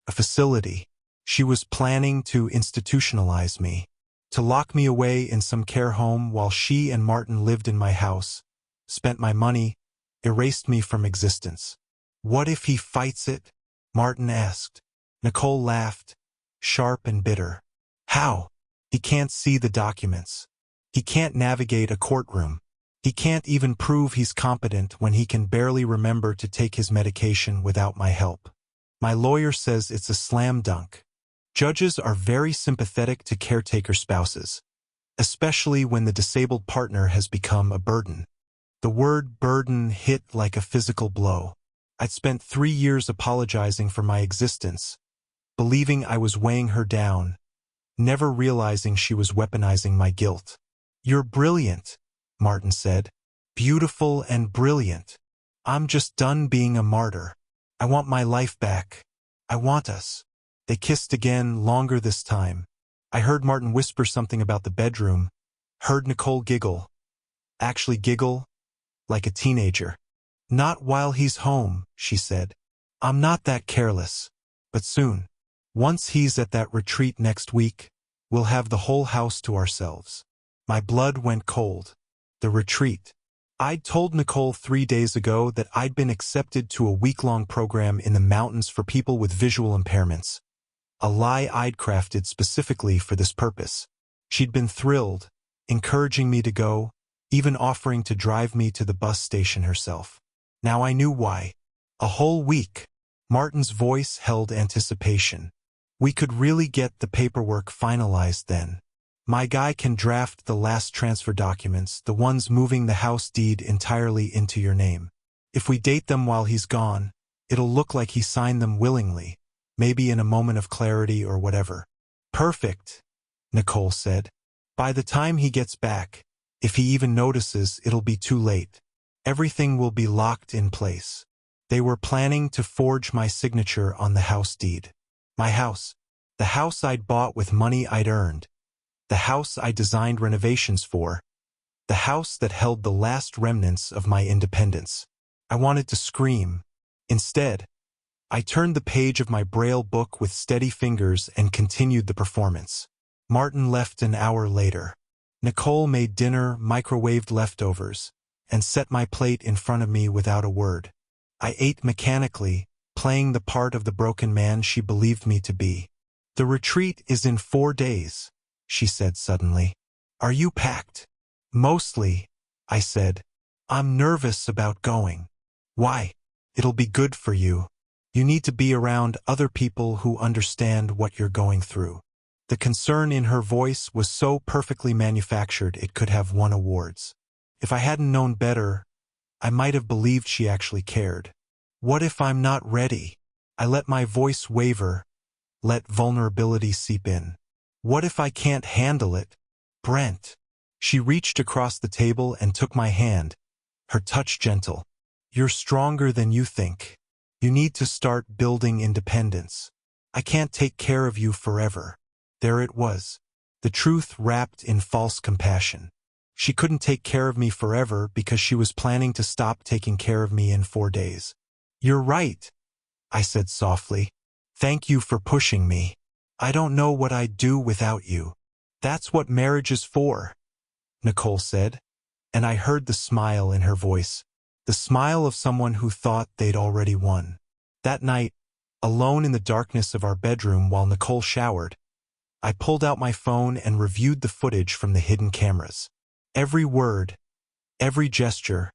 A facility. She was planning to institutionalize me, to lock me away in some care home while she and Martin lived in my house, spent my money, erased me from existence. "What if he fights it?" Martin asked. Nicole laughed, sharp and bitter. "How? He can't see the documents. He can't navigate a courtroom. He can't even prove he's competent when he can barely remember to take his medication without my help. My lawyer says it's a slam dunk. Judges are very sympathetic to caretaker spouses, especially when the disabled partner has become a burden. The word burden hit like a physical blow. I'd spent 3 years apologizing for my existence, believing I was weighing her down, never realizing she was weaponizing my guilt. "You're brilliant," Martin said. "Beautiful and brilliant. I'm just done being a martyr. I want my life back. I want us." They kissed again, longer this time. I heard Martin whisper something about the bedroom, heard Nicole giggle. Actually giggle like a teenager. "Not while he's home," she said. "I'm not that careless. But soon. Once he's at that retreat next week, we'll have the whole house to ourselves." My blood went cold. The retreat. I'd told Nicole 3 days ago that I'd been accepted to a week-long program in the mountains for people with visual impairments. A lie I'd crafted specifically for this purpose. She'd been thrilled, encouraging me to go, even offering to drive me to the bus station herself. Now I knew why. A whole week. Martin's voice held anticipation. We could really get the paperwork finalized then. My guy can draft the last transfer documents, the ones moving the house deed entirely into your name. If we date them while he's gone, it'll look like he signed them willingly, maybe in a moment of clarity or whatever. "Perfect," Nicole said. "By the time he gets back, if he even notices, it'll be too late. Everything will be locked in place." They were planning to forge my signature on the house deed. My house. The house I'd bought with money I'd earned. The house I designed renovations for. The house that held the last remnants of my independence. I wanted to scream. Instead, I turned the page of my Braille book with steady fingers and continued the performance. Martin left an hour later. Nicole made dinner, microwaved leftovers, and set my plate in front of me without a word. I ate mechanically, playing the part of the broken man she believed me to be. "The retreat is in 4 days," she said suddenly. "Are you packed?" "Mostly," I said. "I'm nervous about going." "Why?" "It'll be good for you. You need to be around other people who understand what you're going through." The concern in her voice was so perfectly manufactured it could have won awards. If I hadn't known better, I might have believed she actually cared. What if I'm not ready? I let my voice waver, let vulnerability seep in. What if I can't handle it? "Brent." She reached across the table and took my hand, her touch gentle. "You're stronger than you think. You need to start building independence. I can't take care of you forever." There it was. The truth wrapped in false compassion. She couldn't take care of me forever because she was planning to stop taking care of me in 4 days. "You're right," I said softly. "Thank you for pushing me. I don't know what I'd do without you." "That's what marriage is for," Nicole said, and I heard the smile in her voice, the smile of someone who thought they'd already won. That night, alone in the darkness of our bedroom while Nicole showered, I pulled out my phone and reviewed the footage from the hidden cameras. Every word, every gesture,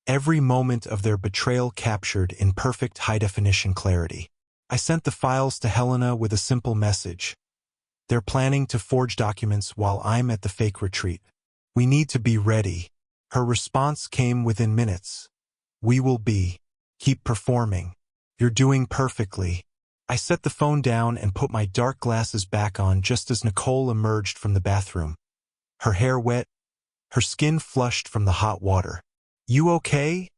every moment of their betrayal captured in perfect high-definition clarity. I sent the files to Helena with a simple message. "They're planning to forge documents while I'm at the fake retreat. We need to be ready." Her response came within minutes. "We will be. Keep performing. You're doing perfectly." I set the phone down and put my dark glasses back on just as Nicole emerged from the bathroom. Her hair wet, her skin flushed from the hot water. "You okay?"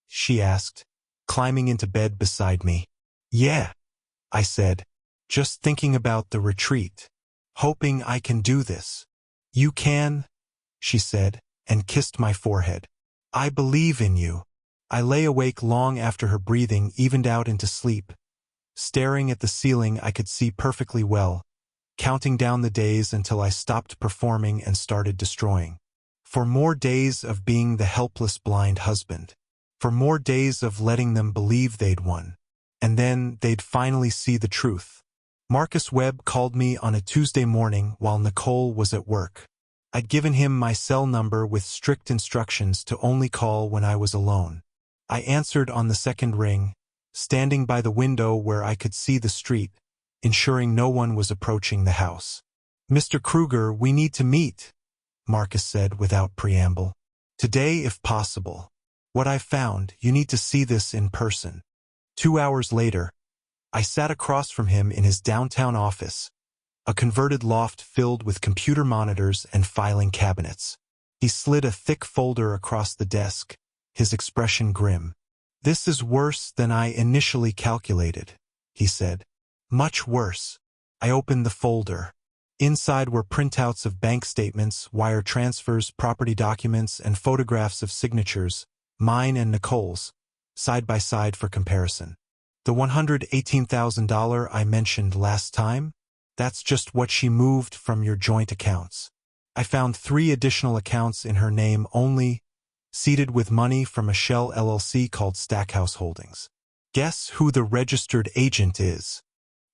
she asked, climbing into bed beside me. "Yeah," I said, "just thinking about the retreat. Hoping I can do this." "You can," she said, and kissed my forehead. "I believe in you." I lay awake long after her breathing evened out into sleep. Staring at the ceiling I could see perfectly well, counting down the days until I stopped performing and started destroying. For more days of being the helpless blind husband. For more days of letting them believe they'd won. And then they'd finally see the truth. Marcus Webb called me on a Tuesday morning while Nicole was at work. I'd given him my cell number with strict instructions to only call when I was alone. I answered on the second ring, standing by the window where I could see the street, ensuring no one was approaching the house. "Mr. Kruger, we need to meet," Marcus said without preamble. "Today, if possible. What I've found, you need to see this in person." 2 hours later, I sat across from him in his downtown office, a converted loft filled with computer monitors and filing cabinets. He slid a thick folder across the desk, his expression grim. "This is worse than I initially calculated," he said. "Much worse." I opened the folder. Inside were printouts of bank statements, wire transfers, property documents, and photographs of signatures, mine and Nicole's, side by side for comparison. The $118,000 I mentioned last time? That's just what she moved from your joint accounts. I found 3 additional accounts in her name only, seeded with money from a shell LLC called Stackhouse Holdings. Guess who the registered agent is?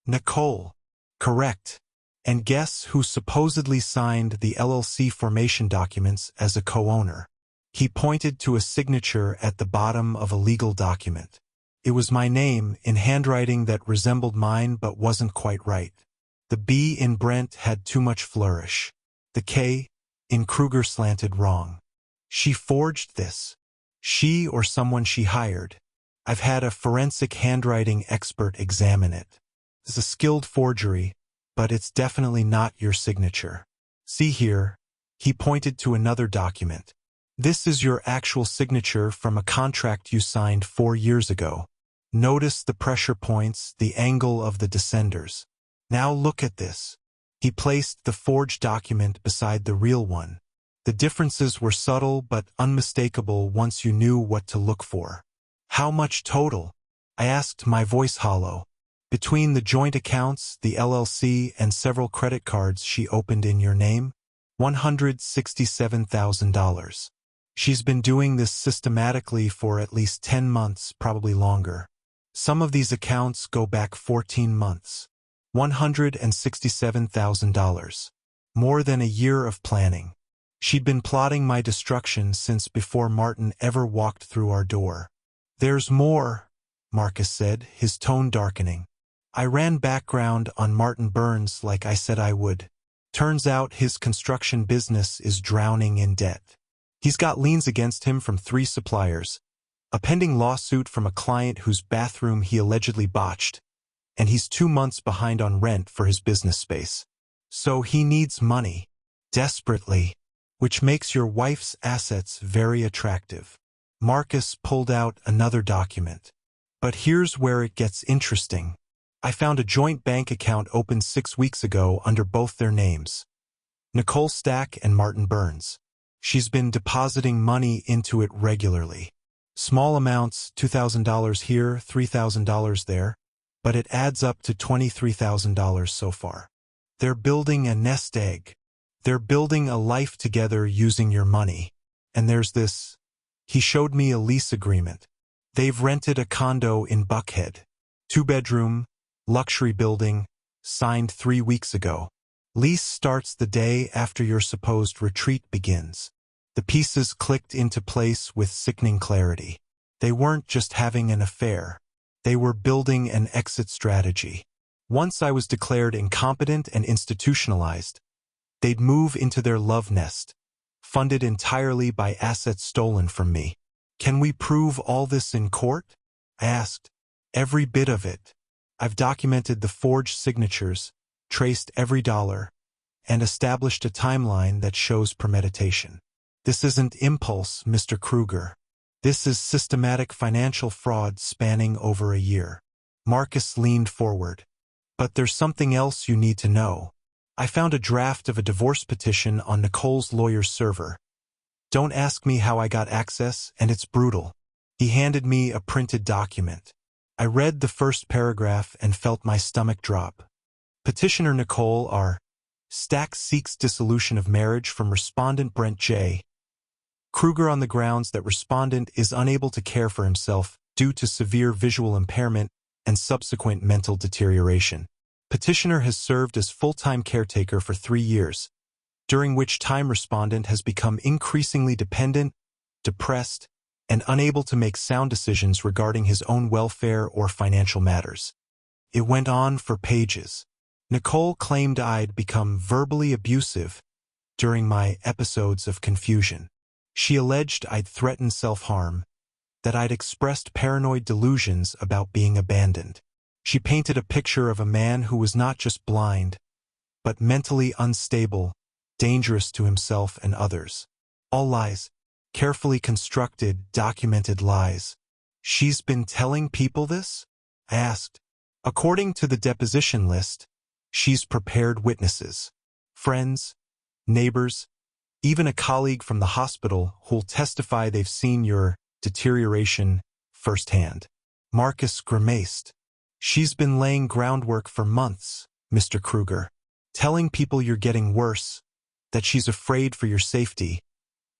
Nicole. Correct. And guess who supposedly signed the LLC formation documents as a co-owner? He pointed to a signature at the bottom of a legal document. It was my name in handwriting that resembled mine but wasn't quite right. The B in Brent had too much flourish. The K in Kruger slanted wrong. She forged this. She or someone she hired. I've had a forensic handwriting expert examine it. It's a skilled forgery, but it's definitely not your signature. See here, he pointed to another document. This is your actual signature from a contract you signed 4 years ago. Notice the pressure points, the angle of the descenders. Now look at this. He placed the forged document beside the real one. The differences were subtle but unmistakable once you knew what to look for. "How much total?" I asked, my voice hollow. "Between the joint accounts, the LLC, and several credit cards she opened in your name? $167,000. She's been doing this systematically for at least 10 months, probably longer. Some of these accounts go back 14 months. $167,000. More than a year of planning. She'd been plotting my destruction since before Martin ever walked through our door." "There's more," Marcus said, his tone darkening. "I ran background on Martin Burns like I said I would. Turns out his construction business is drowning in debt. He's got liens against him from 3 suppliers, a pending lawsuit from a client whose bathroom he allegedly botched, and he's 2 months behind on rent for his business space. So he needs money. Desperately. Which makes your wife's assets very attractive." Marcus pulled out another document. "But here's where it gets interesting. I found a joint bank account opened 6 weeks ago under both their names. Nicole Stack and Martin Burns. She's been depositing money into it regularly. Small amounts, $2,000 here, $3,000 there, but it adds up to $23,000 so far. They're building a nest egg. They're building a life together using your money. And there's this." He showed me a lease agreement. "They've rented a condo in Buckhead. 2-bedroom, luxury building, signed 3 weeks ago. Lease starts the day after your supposed retreat begins." The pieces clicked into place with sickening clarity. They weren't just having an affair. They were building an exit strategy. Once I was declared incompetent and institutionalized, they'd move into their love nest, funded entirely by assets stolen from me. "Can we prove all this in court?" I asked. "Every bit of it. I've documented the forged signatures, traced every dollar, and established a timeline that shows premeditation. This isn't impulse, Mr. Kruger. This is systematic financial fraud spanning over a year." Marcus leaned forward. "But there's something else you need to know. I found a draft of a divorce petition on Nicole's lawyer's server. Don't ask me how I got access, and it's brutal." He handed me a printed document. I read the first paragraph and felt my stomach drop. Petitioner Nicole R. Stack seeks dissolution of marriage from respondent Brent J. Kruger on the grounds that respondent is unable to care for himself due to severe visual impairment and subsequent mental deterioration. Petitioner has served as full-time caretaker for 3 years, during which time respondent has become increasingly dependent, depressed, and unable to make sound decisions regarding his own welfare or financial matters. It went on for pages. Nicole claimed I'd become verbally abusive during my episodes of confusion. She alleged I'd threatened self-harm, that I'd expressed paranoid delusions about being abandoned. She painted a picture of a man who was not just blind, but mentally unstable, dangerous to himself and others. All lies. Carefully constructed, documented lies. She's been telling people this? I asked. According to the deposition list, she's prepared witnesses, friends, neighbors, even a colleague from the hospital who'll testify they've seen your deterioration firsthand. Marcus grimaced. She's been laying groundwork for months, Mr. Kruger, telling people you're getting worse, that she's afraid for your safety,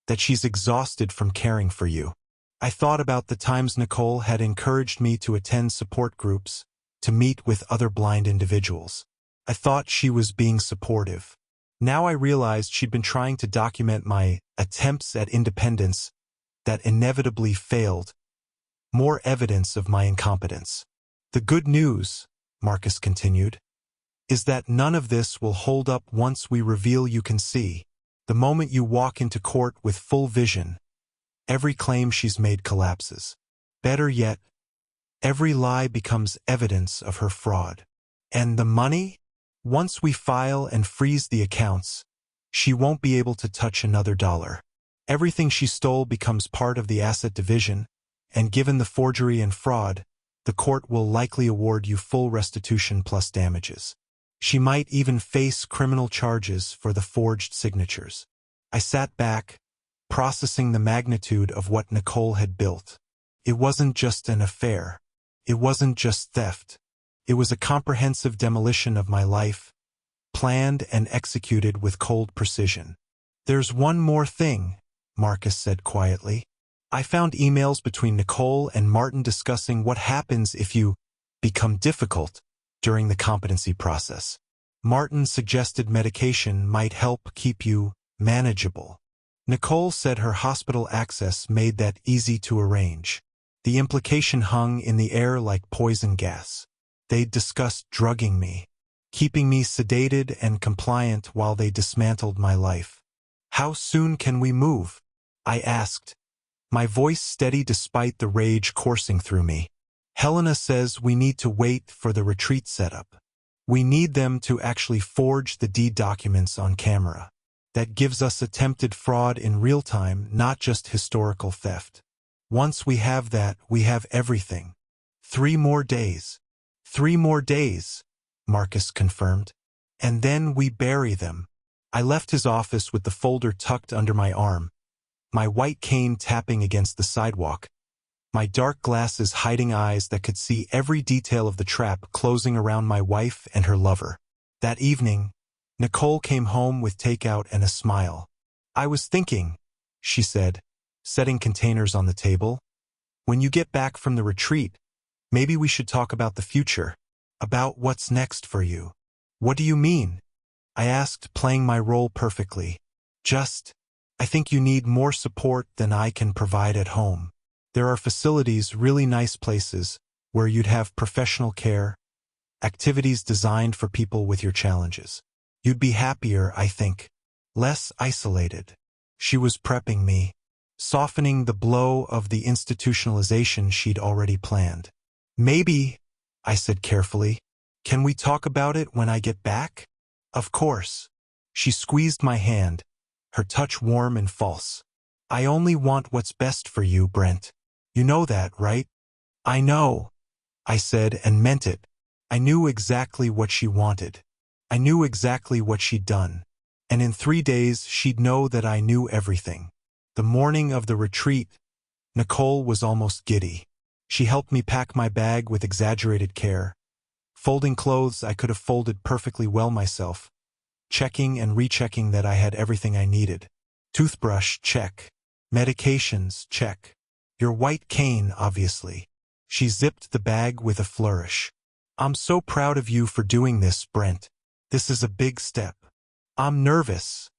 that she's exhausted from caring for you. I thought about the times Nicole had encouraged me to attend support groups, to meet with other blind individuals. I thought she was being supportive. Now I realized she'd been trying to document my attempts at independence that inevitably failed. More evidence of my incompetence. The good news, Marcus continued, is that none of this will hold up once we reveal you can see. The moment you walk into court with full vision, every claim she's made collapses. Better yet, every lie becomes evidence of her fraud. And the money? Once we file and freeze the accounts, she won't be able to touch another dollar. Everything she stole becomes part of the asset division, and given the forgery and fraud, the court will likely award you full restitution plus damages. She might even face criminal charges for the forged signatures. I sat back, processing the magnitude of what Nicole had built. It wasn't just an affair. It wasn't just theft. It was a comprehensive demolition of my life, planned and executed with cold precision. There's one more thing, Marcus said quietly. I found emails between Nicole and Martin discussing what happens if you become difficult during the competency process. Martin suggested medication might help keep you manageable. Nicole said her hospital access made that easy to arrange. The implication hung in the air like poison gas. They'd discussed drugging me, keeping me sedated and compliant while they dismantled my life. How soon can we move? I asked, my voice steady despite the rage coursing through me. Helena says we need to wait for the retreat setup. We need them to actually forge the deed documents on camera. That gives us attempted fraud in real time, not just historical theft. Once we have that, we have everything. 3 more days. 3 more days, Marcus confirmed. And then we bury them. I left his office with the folder tucked under my arm, my white cane tapping against the sidewalk, my dark glasses hiding eyes that could see every detail of the trap closing around my wife and her lover. That evening, Nicole came home with takeout and a smile. I was thinking, she said, setting containers on the table. When you get back from the retreat, maybe we should talk about the future, about what's next for you. What do you mean? I asked, playing my role perfectly. I think you need more support than I can provide at home. There are facilities, really nice places, where you'd have professional care, activities designed for people with your challenges. You'd be happier, I think. Less isolated. She was prepping me, softening the blow of the institutionalization she'd already planned. Maybe, I said carefully, can we talk about it when I get back? Of course. She squeezed my hand, her touch warm and false. I only want what's best for you, Brent. You know that, right? I know, I said and meant it. I knew exactly what she wanted. I knew exactly what she'd done. And in 3 days, she'd know that I knew everything. The morning of the retreat, Nicole was almost giddy. She helped me pack my bag with exaggerated care, folding clothes I could have folded perfectly well myself, checking and rechecking that I had everything I needed. Toothbrush, check. Medications, check. Your white cane, obviously. She zipped the bag with a flourish. I'm so proud of you for doing this, Brent. This is a big step. I'm nervous,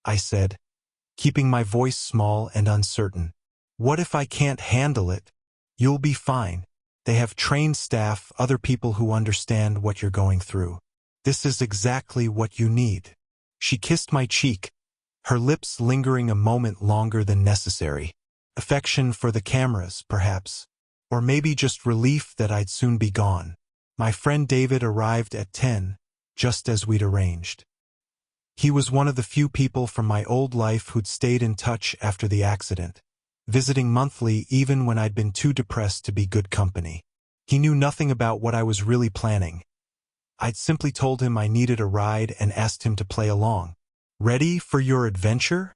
I said, keeping my voice small and uncertain. What if I can't handle it? You'll be fine. They have trained staff, other people who understand what you're going through. This is exactly what you need. She kissed my cheek, her lips lingering a moment longer than necessary. Affection for the cameras, perhaps. Or maybe just relief that I'd soon be gone. My friend David arrived at 10, just as we'd arranged. He was one of the few people from my old life who'd stayed in touch after the accident, visiting monthly even when I'd been too depressed to be good company. He knew nothing about what I was really planning. I'd simply told him I needed a ride and asked him to play along. "Ready for your adventure?"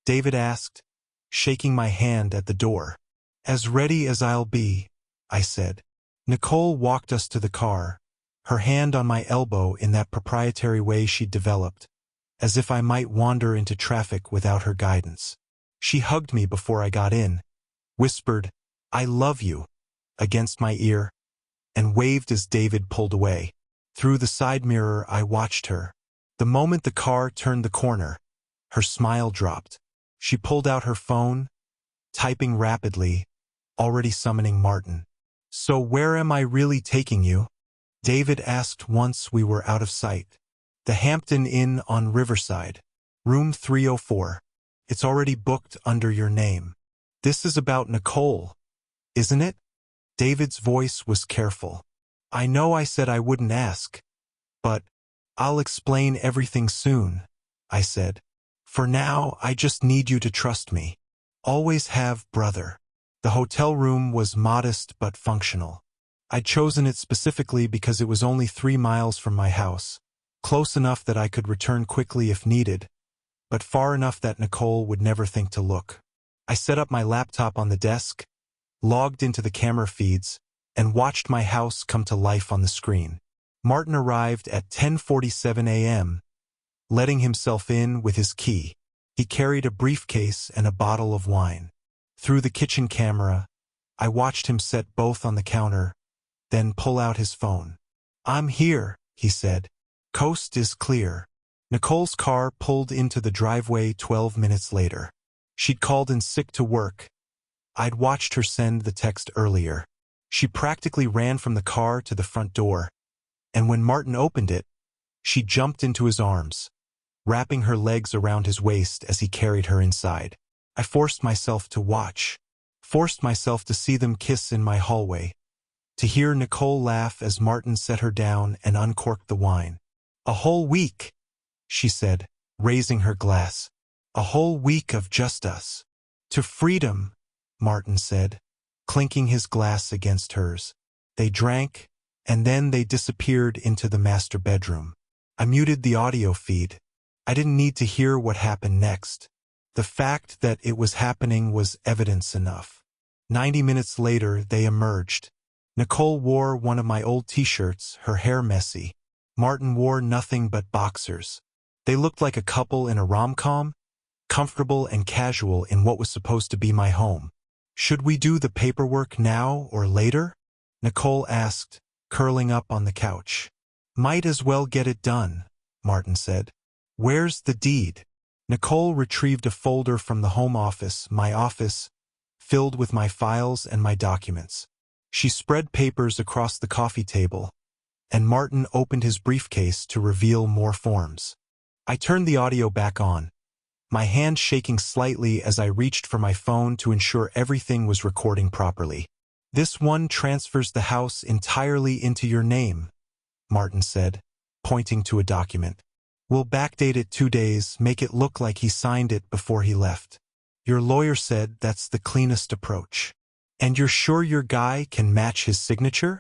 David asked, shaking my hand at the door. "As ready as I'll be," I said. Nicole walked us to the car, her hand on my elbow in that proprietary way she'd developed, as if I might wander into traffic without her guidance. She hugged me before I got in, whispered, "I love you," against my ear, and waved as David pulled away. Through the side mirror, I watched her. The moment the car turned the corner, her smile dropped. She pulled out her phone, typing rapidly, already summoning Martin. "So where am I really taking you?" David asked once we were out of sight. "The Hampton Inn on Riverside, room 304. It's already booked under your name." "This is about Nicole, isn't it?" David's voice was careful. "I know I said I wouldn't ask, but I'll explain everything soon," I said. "For now, I just need you to trust me. Always have, brother." The hotel room was modest but functional. I'd chosen it specifically because it was only 3 miles from my house, close enough that I could return quickly if needed, but far enough that Nicole would never think to look. I set up my laptop on the desk, logged into the camera feeds, and watched my house come to life on the screen. Martin arrived at 10:47 a.m., letting himself in with his key. He carried a briefcase and a bottle of wine. Through the kitchen camera, I watched him set both on the counter, then pull out his phone. "I'm here," he said. "Coast is clear." Nicole's car pulled into the driveway 12 minutes later. She'd called in sick to work. I'd watched her send the text earlier. She practically ran from the car to the front door, and when Martin opened it, she jumped into his arms, wrapping her legs around his waist as he carried her inside. I forced myself to watch, forced myself to see them kiss in my hallway, to hear Nicole laugh as Martin set her down and uncorked the wine. "A whole week," she said, raising her glass. "A whole week of just us." "To freedom," Martin said, clinking his glass against hers. They drank, and then they disappeared into the master bedroom. I muted the audio feed. I didn't need to hear what happened next. The fact that it was happening was evidence enough. 90 minutes later, they emerged. Nicole wore one of my old t-shirts, her hair messy. Martin wore nothing but boxers. They looked like a couple in a rom-com, comfortable and casual in what was supposed to be my home. "Should we do the paperwork now or later?" Nicole asked, curling up on the couch. "Might as well get it done," Martin said. "Where's the deed?" Nicole retrieved a folder from the home office, my office, filled with my files and my documents. She spread papers across the coffee table, and Martin opened his briefcase to reveal more forms. I turned the audio back on, my hand shaking slightly as I reached for my phone to ensure everything was recording properly. "This one transfers the house entirely into your name," Martin said, pointing to a document. "We'll backdate it 2 days, make it look like he signed it before he left. Your lawyer said that's the cleanest approach. And you're sure your guy can match his signature?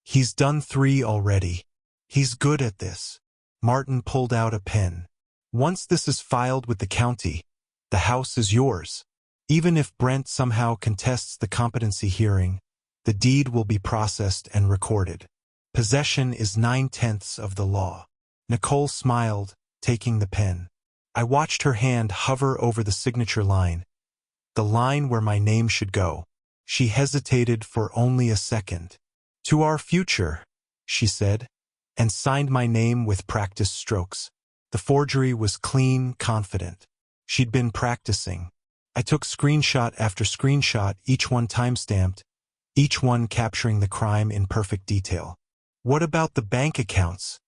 He's done 3 already. He's good at this." Martin pulled out a pen. "Once this is filed with the county, the house is yours. Even if Brent somehow contests the competency hearing, the deed will be processed and recorded. Possession is 9/10 of the law." Nicole smiled, taking the pen. I watched her hand hover over the signature line, the line where my name should go. She hesitated for only a second. "To our future," she said, and signed my name with practiced strokes. The forgery was clean, confident. She'd been practicing. I took screenshot after screenshot, each one timestamped, each one capturing the crime in perfect detail. What about the bank accounts?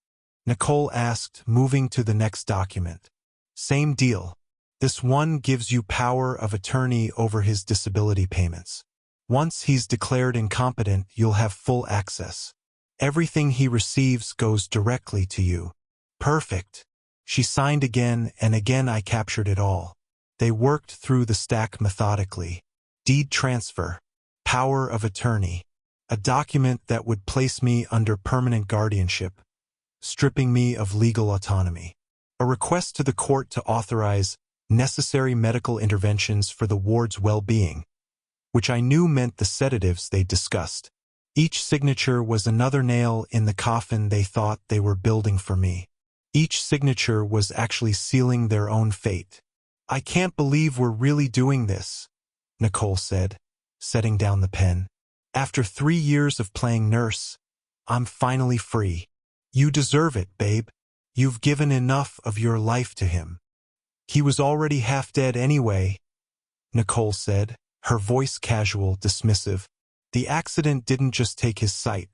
Nicole asked, moving to the next document. Same deal. This one gives you power of attorney over his disability payments. Once he's declared incompetent, you'll have full access. Everything he receives goes directly to you. Perfect. She signed again, and again I captured it all. They worked through the stack methodically. Deed transfer. Power of attorney. A document that would place me under permanent guardianship, stripping me of legal autonomy. A request to the court to authorize necessary medical interventions for the ward's well-being, which I knew meant the sedatives they'd discussed. Each signature was another nail in the coffin they thought they were building for me. Each signature was actually sealing their own fate. I can't believe we're really doing this, Nicole said, setting down the pen. After 3 years of playing nurse, I'm finally free. You deserve it, babe. You've given enough of your life to him. He was already half dead anyway, Nicole said, her voice casual, dismissive. The accident didn't just take his sight.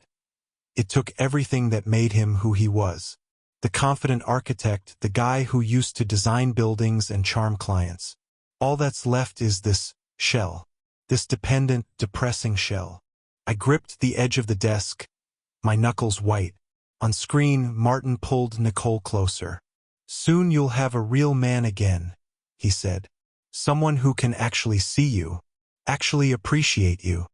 It took everything that made him who he was. The confident architect, the guy who used to design buildings and charm clients. All that's left is this shell. This dependent, depressing shell. I gripped the edge of the desk, my knuckles white. On screen, Martin pulled Nicole closer. Soon you'll have a real man again, he said. Someone who can actually see you, actually appreciate you.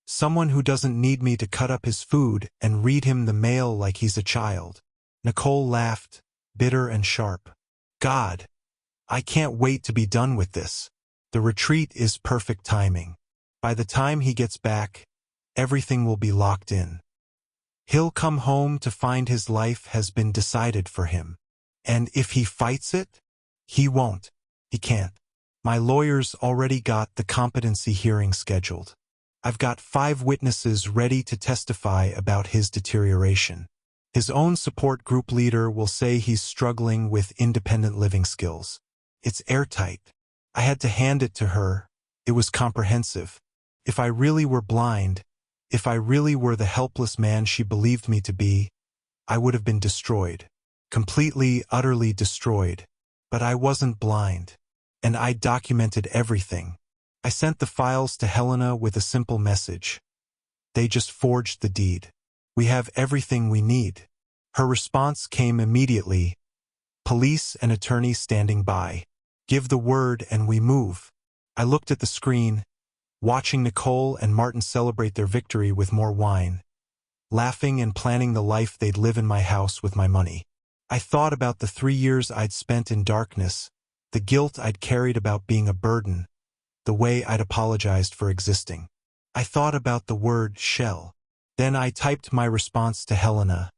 Someone who doesn't need me to cut up his food and read him the mail like he's a child. Nicole laughed, bitter and sharp. God, I can't wait to be done with this. The retreat is perfect timing. By the time he gets back, everything will be locked in. He'll come home to find his life has been decided for him. And if he fights it, he won't. He can't. My lawyer's already got the competency hearing scheduled. I've got 5 witnesses ready to testify about his deterioration. His own support group leader will say he's struggling with independent living skills. It's airtight. I had to hand it to her. It was comprehensive. If I really were blind, if I really were the helpless man she believed me to be, I would have been destroyed. Completely, utterly destroyed. But I wasn't blind. And I documented everything. I sent the files to Helena with a simple message. They just forged the deed. We have everything we need. Her response came immediately. Police and attorneys standing by. Give the word and we move. I looked at the screen, watching Nicole and Martin celebrate their victory with more wine, laughing and planning the life they'd live in my house with my money. I thought about the 3 years I'd spent in darkness, the guilt I'd carried about being a burden, the way I'd apologized for existing. I thought about the word shell. Then I typed my response to Helena.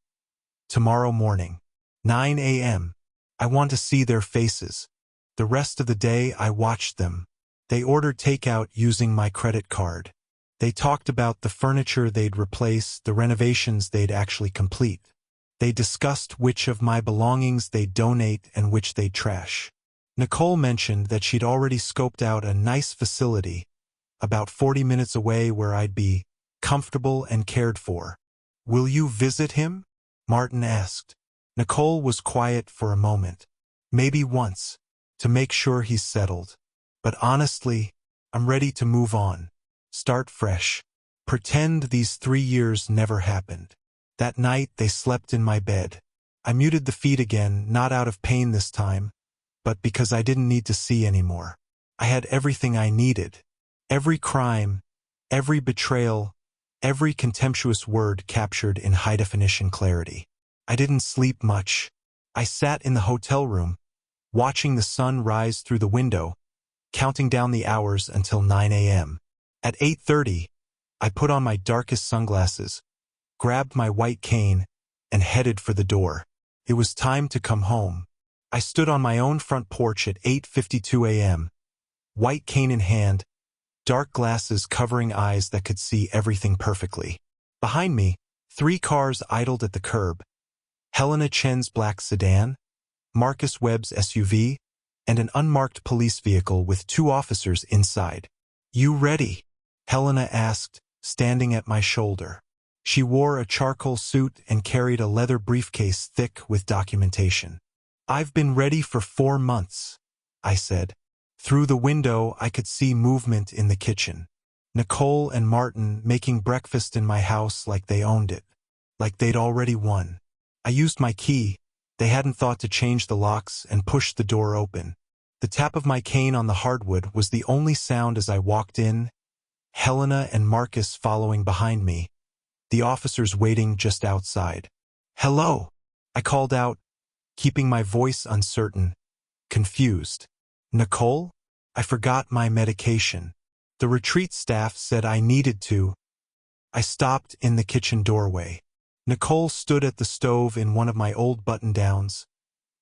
Tomorrow morning, 9 a.m. I want to see their faces. The rest of the day I watched them. They ordered takeout using my credit card. They talked about the furniture they'd replace, the renovations they'd actually complete. They discussed which of my belongings they'd donate and which they'd trash. Nicole mentioned that she'd already scoped out a nice facility, about 40 minutes away where I'd be comfortable and cared for. Will you visit him? Martin asked. Nicole was quiet for a moment. Maybe once, to make sure he's settled. But honestly, I'm ready to move on. Start fresh. Pretend these 3 years never happened. That night they slept in my bed. I muted the feed again, not out of pain this time, but because I didn't need to see anymore. I had everything I needed. Every crime, every betrayal, every contemptuous word captured in high-definition clarity. I didn't sleep much. I sat in the hotel room, watching the sun rise through the window, counting down the hours until 9 a.m. At 8:30, I put on my darkest sunglasses, grabbed my white cane, and headed for the door. It was time to come home. I stood on my own front porch at 8:52 a.m., white cane in hand, dark glasses covering eyes that could see everything perfectly. Behind me, 3 cars idled at the curb. Helena Chen's black sedan, Marcus Webb's SUV, and an unmarked police vehicle with 2 officers inside. "You ready?" Helena asked, standing at my shoulder. She wore a charcoal suit and carried a leather briefcase thick with documentation. "I've been ready for 4 months," I said. Through the window, I could see movement in the kitchen. Nicole and Martin making breakfast in my house like they owned it, like they'd already won. I used my key. They hadn't thought to change the locks, and pushed the door open. The tap of my cane on the hardwood was the only sound as I walked in, Helena and Marcus following behind me, the officers waiting just outside. "Hello," I called out, keeping my voice uncertain, confused. "Nicole? I forgot my medication. The retreat staff said I needed to." I stopped in the kitchen doorway. Nicole stood at the stove in one of my old button-downs,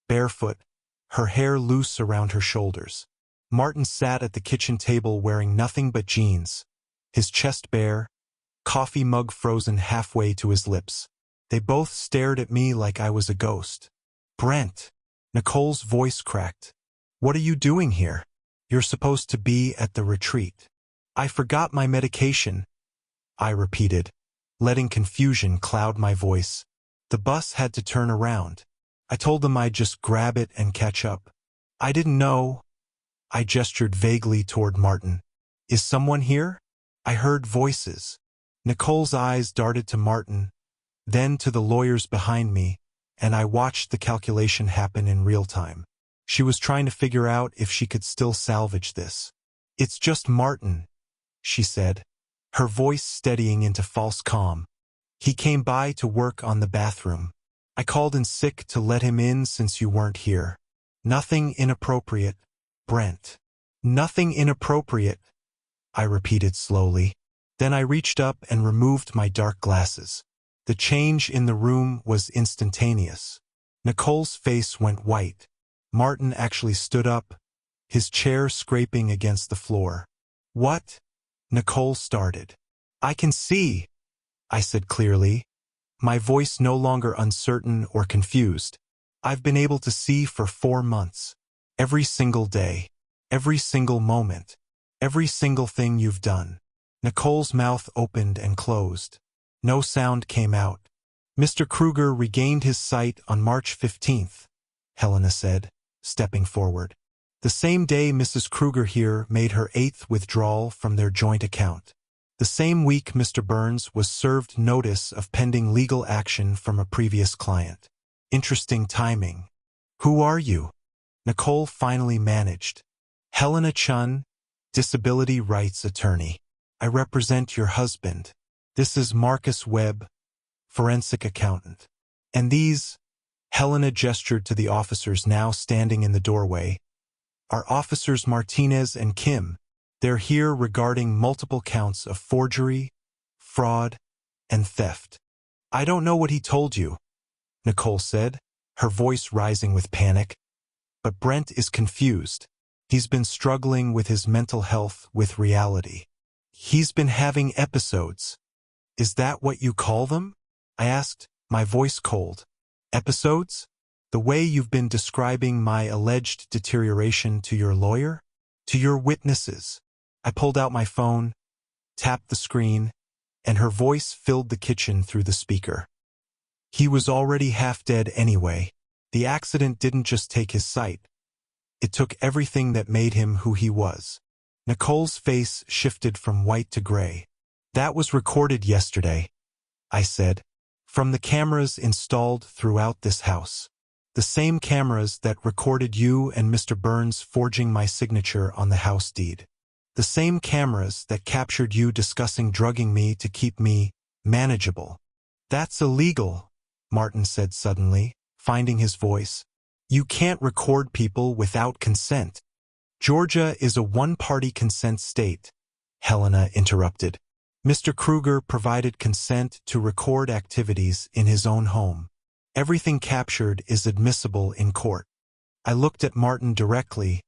barefoot, her hair loose around her shoulders. Martin sat at the kitchen table wearing nothing but jeans, his chest bare, coffee mug frozen halfway to his lips. They both stared at me like I was a ghost. "Brent," Nicole's voice cracked. "What are you doing here? You're supposed to be at the retreat." "I forgot my medication," I repeated, letting confusion cloud my voice. "The bus had to turn around. I told them I'd just grab it and catch up. I didn't know." I gestured vaguely toward Martin. "Is someone here?" I heard voices. Nicole's eyes darted to Martin, then to the lawyers behind me, and I watched the calculation happen in real time. She was trying to figure out if she could still salvage this. "It's just Martin," she said, her voice steadying into false calm. "He came by to work on the bathroom. I called in sick to let him in since you weren't here. Nothing inappropriate, Brent. Nothing inappropriate," I repeated slowly. Then I reached up and removed my dark glasses. The change in the room was instantaneous. Nicole's face went white. Martin actually stood up, his chair scraping against the floor. "What?" Nicole started. "I can see," I said clearly, my voice no longer uncertain or confused. "I've been able to see for 4 months. Every single day. Every single moment. Every single thing you've done." Nicole's mouth opened and closed. No sound came out. "Mr. Kruger regained his sight on March 15th, Helena said, stepping forward. "The same day Mrs. Kruger here made her 8th withdrawal from their joint account. The same week Mr. Burns was served notice of pending legal action from a previous client. Interesting timing." "Who are you?" Nicole finally managed. "Helena Chun, disability rights attorney. I represent your husband. This is Marcus Webb, forensic accountant. And these," Helena gestured to the officers now standing in the doorway, "are Officers Martinez and Kim. They're here regarding multiple counts of forgery, fraud, and theft." "I don't know what he told you," Nicole said, her voice rising with panic. "But Brent is confused. He's been struggling with his mental health with reality. He's been having episodes." "Is that what you call them?" I asked, my voice cold. "Episodes? The way you've been describing my alleged deterioration to your lawyer? To your witnesses?" I pulled out my phone, tapped the screen, and her voice filled the kitchen through the speaker. "He was already half dead anyway. The accident didn't just take his sight. It took everything that made him who he was." Nicole's face shifted from white to gray. "That was recorded yesterday," I said, "from the cameras installed throughout this house. The same cameras that recorded you and Mr. Burns forging my signature on the house deed. The same cameras that captured you discussing drugging me to keep me manageable." "That's illegal," Martin said suddenly, finding his voice. "You can't record people without consent." "Georgia is a one-party consent state," Helena interrupted. "Mr. Kruger provided consent to record activities in his own home. Everything captured is admissible in court." I looked at Martin directly,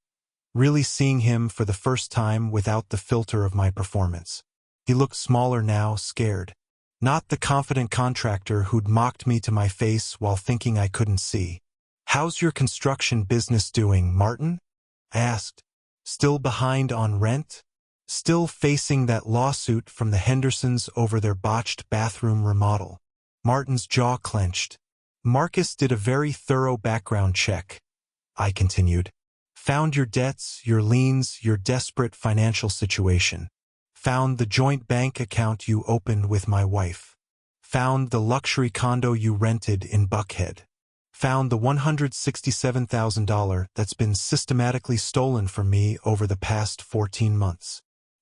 really seeing him for the first time without the filter of my performance. He looked smaller now, scared. Not the confident contractor who'd mocked me to my face while thinking I couldn't see. "How's your construction business doing, Martin?" I asked. Still behind on rent? Still facing that lawsuit from the Hendersons over their botched bathroom remodel? Martin's jaw clenched. Marcus did a very thorough background check, I continued. Found your debts, your liens, your desperate financial situation. Found the joint bank account you opened with my wife. Found the luxury condo you rented in Buckhead. Found the $167,000 that's been systematically stolen from me over the past 14 months.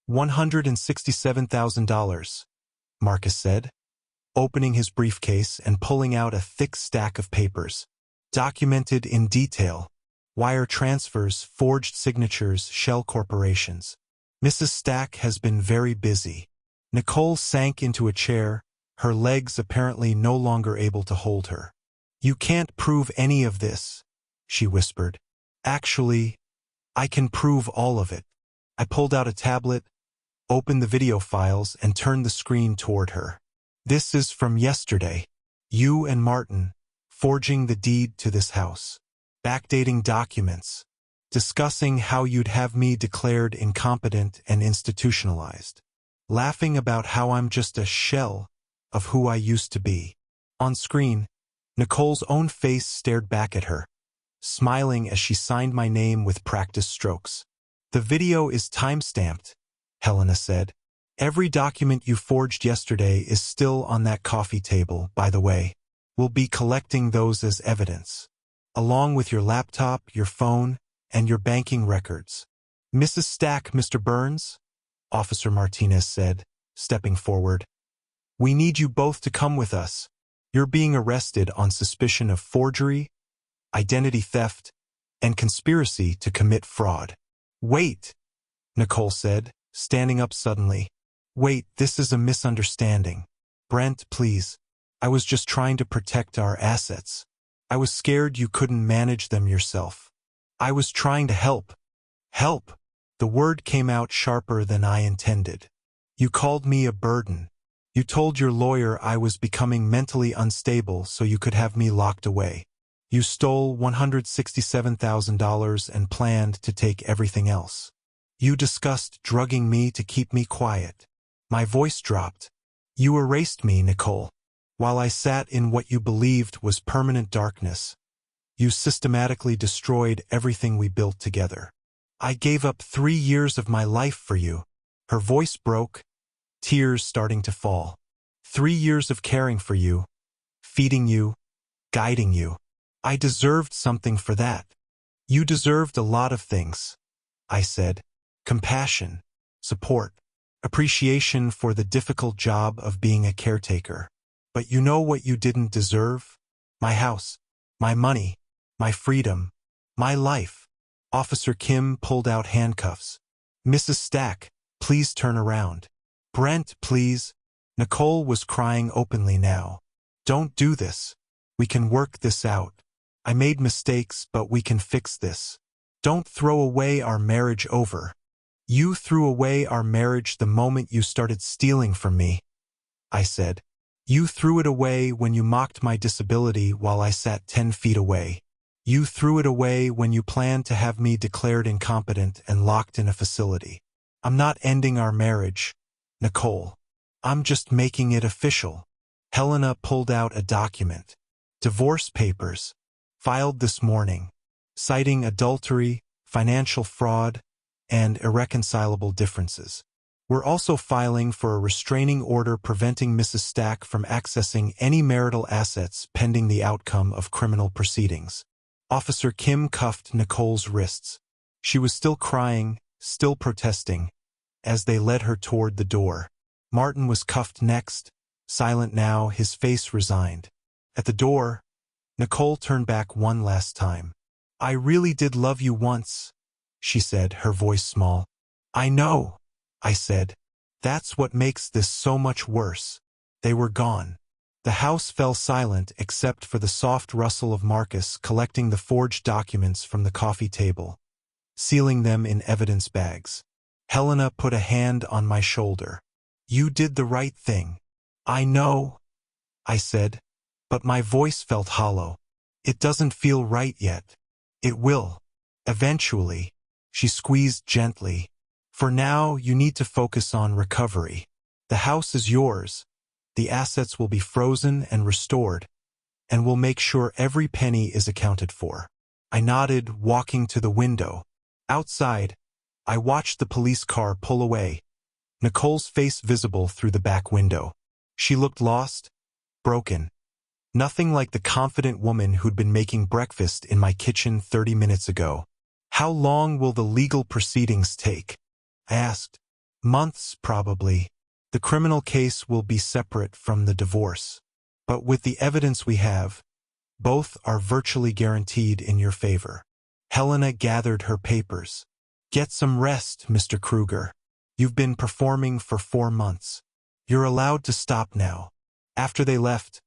$167,000, Marcus said, opening his briefcase and pulling out a thick stack of papers. Documented in detail. Wire transfers, forged signatures, shell corporations. Mrs. Stack has been very busy. Nicole sank into a chair, her legs apparently no longer able to hold her. You can't prove any of this, she whispered. Actually, I can prove all of it. I pulled out a tablet, opened the video files, and turned the screen toward her. This is from yesterday. You and Martin, forging the deed to this house. Backdating documents. Discussing how you'd have me declared incompetent and institutionalized. Laughing about how I'm just a shell of who I used to be. On screen, Nicole's own face stared back at her, smiling as she signed my name with practice strokes. The video is time-stamped, Helena said. Every document you forged yesterday is still on that coffee table, by the way. We'll be collecting those as evidence, along with your laptop, your phone, and your banking records. Mrs. Stack, Mr. Burns? Officer Martinez said, stepping forward. We need you both to come with us. You're being arrested on suspicion of forgery, identity theft, and conspiracy to commit fraud. Wait, Nicole said, standing up suddenly. Wait, this is a misunderstanding. Brent, please. I was just trying to protect our assets. I was scared you couldn't manage them yourself. I was trying to help. Help! The word came out sharper than I intended. You called me a burden. You told your lawyer I was becoming mentally unstable so you could have me locked away. You stole $167,000 and planned to take everything else. You discussed drugging me to keep me quiet. My voice dropped. You erased me, Nicole. While I sat in what you believed was permanent darkness, you systematically destroyed everything we built together. I gave up 3 years of my life for you. Her voice broke, tears starting to fall. 3 years of caring for you, feeding you, guiding you. I deserved something for that. You deserved a lot of things, I said. Compassion, support, appreciation for the difficult job of being a caretaker. But you know what you didn't deserve? My house, my money, my freedom, my life. Officer Kim pulled out handcuffs. Mrs. Stack, please turn around. Brent, please. Nicole was crying openly now. Don't do this. We can work this out. I made mistakes, but we can fix this. Don't throw away our marriage over. You threw away our marriage the moment you started stealing from me, I said. You threw it away when you mocked my disability while I sat 10 feet away. You threw it away when you planned to have me declared incompetent and locked in a facility. I'm not ending our marriage, Nicole. I'm just making it official. Helena pulled out a document. Divorce papers, filed this morning, citing adultery, financial fraud, and irreconcilable differences. We're also filing for a restraining order preventing Mrs. Stack from accessing any marital assets pending the outcome of criminal proceedings. Officer Kim cuffed Nicole's wrists. She was still crying, still protesting, as they led her toward the door. Martin was cuffed next, silent now, his face resigned. At the door, Nicole turned back one last time. I really did love you once, she said, her voice small. I know, I said. That's what makes this so much worse. They were gone. The house fell silent except for the soft rustle of Marcus collecting the forged documents from the coffee table, sealing them in evidence bags. Helena put a hand on my shoulder. You did the right thing. I know, I said, but my voice felt hollow. It doesn't feel right yet. It will. Eventually. She squeezed gently. For now, you need to focus on recovery. The house is yours. The assets will be frozen and restored, and we'll make sure every penny is accounted for. I nodded, walking to the window. Outside, I watched the police car pull away, Nicole's face visible through the back window. She looked lost, broken. Nothing like the confident woman who'd been making breakfast in my kitchen 30 minutes ago. How long will the legal proceedings take? I asked. Months, probably. The criminal case will be separate from the divorce. But with the evidence we have, both are virtually guaranteed in your favor. Helena gathered her papers. Get some rest, Mr. Kruger. You've been performing for 4 months. You're allowed to stop now. After they left,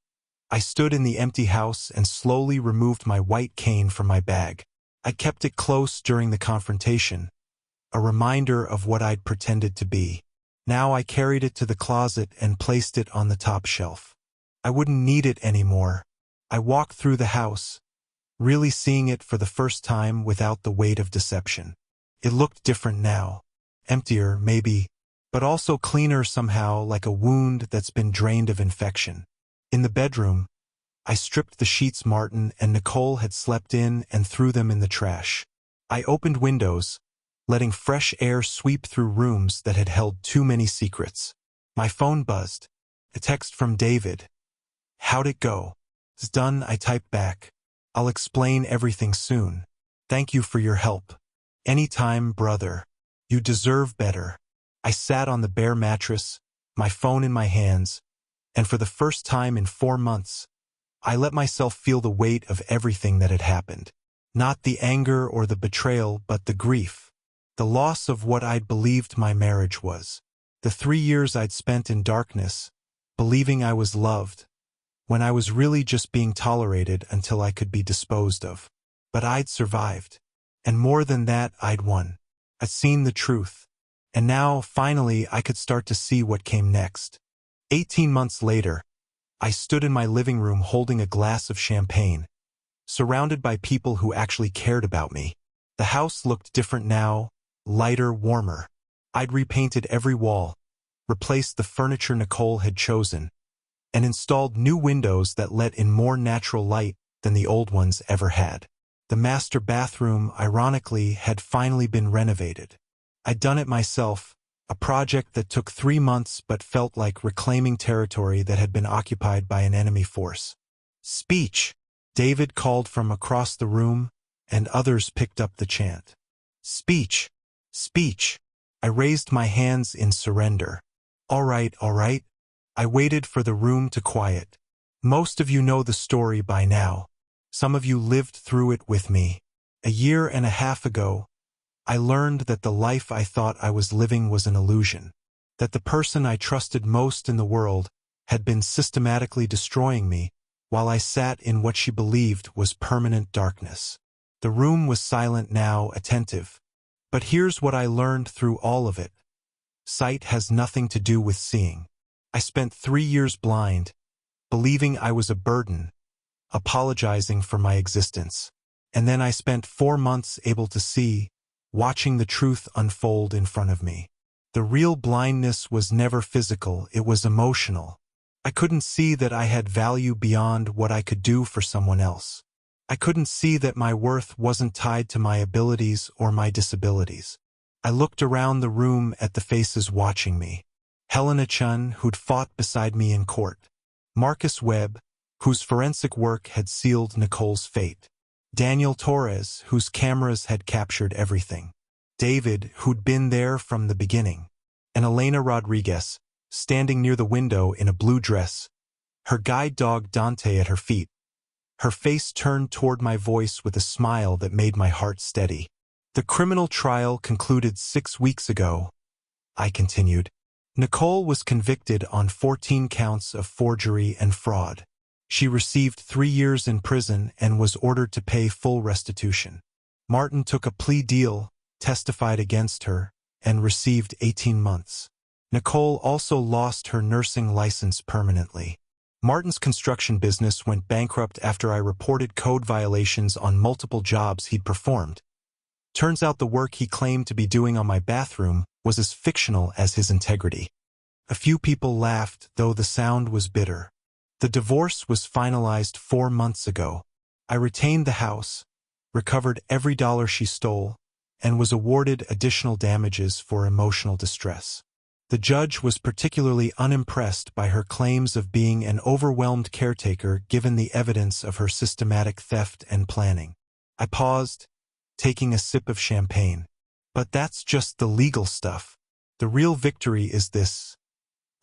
I stood in the empty house and slowly removed my white cane from my bag. I kept it close during the confrontation, a reminder of what I'd pretended to be. Now I carried it to the closet and placed it on the top shelf. I wouldn't need it anymore. I walked through the house, really seeing it for the first time without the weight of deception. It looked different now. Emptier, maybe, but also cleaner somehow, like a wound that's been drained of infection. In the bedroom, I stripped the sheets Martin and Nicole had slept in and threw them in the trash. I opened windows, letting fresh air sweep through rooms that had held too many secrets. My phone buzzed. A text from David. How'd it go? It's done, I typed back. I'll explain everything soon. Thank you for your help. Anytime, brother. You deserve better. I sat on the bare mattress, my phone in my hands, and for the first time in 4 months, I let myself feel the weight of everything that had happened. Not the anger or the betrayal, but the grief. The loss of what I'd believed my marriage was. The 3 years I'd spent in darkness, believing I was loved, when I was really just being tolerated until I could be disposed of. But I'd survived. And more than that, I'd won. I'd seen the truth. And now, finally, I could start to see what came next. 18 months later, I stood in my living room holding a glass of champagne, surrounded by people who actually cared about me. The house looked different now, lighter, warmer. I'd repainted every wall, replaced the furniture Nicole had chosen, and installed new windows that let in more natural light than the old ones ever had. The master bathroom, ironically, had finally been renovated. I'd done it myself, a project that took 3 months but felt like reclaiming territory that had been occupied by an enemy force. Speech! David called from across the room, and others picked up the chant. Speech! Speech! I raised my hands in surrender. All right, all right. I waited for the room to quiet. Most of you know the story by now. Some of you lived through it with me. 1.5 years ago, I learned that the life I thought I was living was an illusion, that the person I trusted most in the world had been systematically destroying me while I sat in what she believed was permanent darkness. The room was silent now, attentive. But here's what I learned through all of it. Sight has nothing to do with seeing. I spent 3 years blind, believing I was a burden, apologizing for my existence. And then I spent 4 months able to see, watching the truth unfold in front of me. The real blindness was never physical, it was emotional. I couldn't see that I had value beyond what I could do for someone else. I couldn't see that my worth wasn't tied to my abilities or my disabilities. I looked around the room at the faces watching me. Helena Chun, who'd fought beside me in court. Marcus Webb, whose forensic work had sealed Nicole's fate. Daniel Torres, whose cameras had captured everything. David, who'd been there from the beginning. And Elena Rodriguez, standing near the window in a blue dress, her guide dog Dante at her feet. Her face turned toward my voice with a smile that made my heart steady. The criminal trial concluded 6 weeks ago, I continued. Nicole was convicted on 14 counts of forgery and fraud. She received 3 years in prison and was ordered to pay full restitution. Martin took a plea deal, testified against her, and received 18 months. Nicole also lost her nursing license permanently. Martin's construction business went bankrupt after I reported code violations on multiple jobs he'd performed. Turns out the work he claimed to be doing on my bathroom was as fictional as his integrity. A few people laughed, though the sound was bitter. The divorce was finalized 4 months ago. I retained the house, recovered every dollar she stole, and was awarded additional damages for emotional distress. The judge was particularly unimpressed by her claims of being an overwhelmed caretaker given the evidence of her systematic theft and planning. I paused, taking a sip of champagne. But that's just the legal stuff. The real victory is this.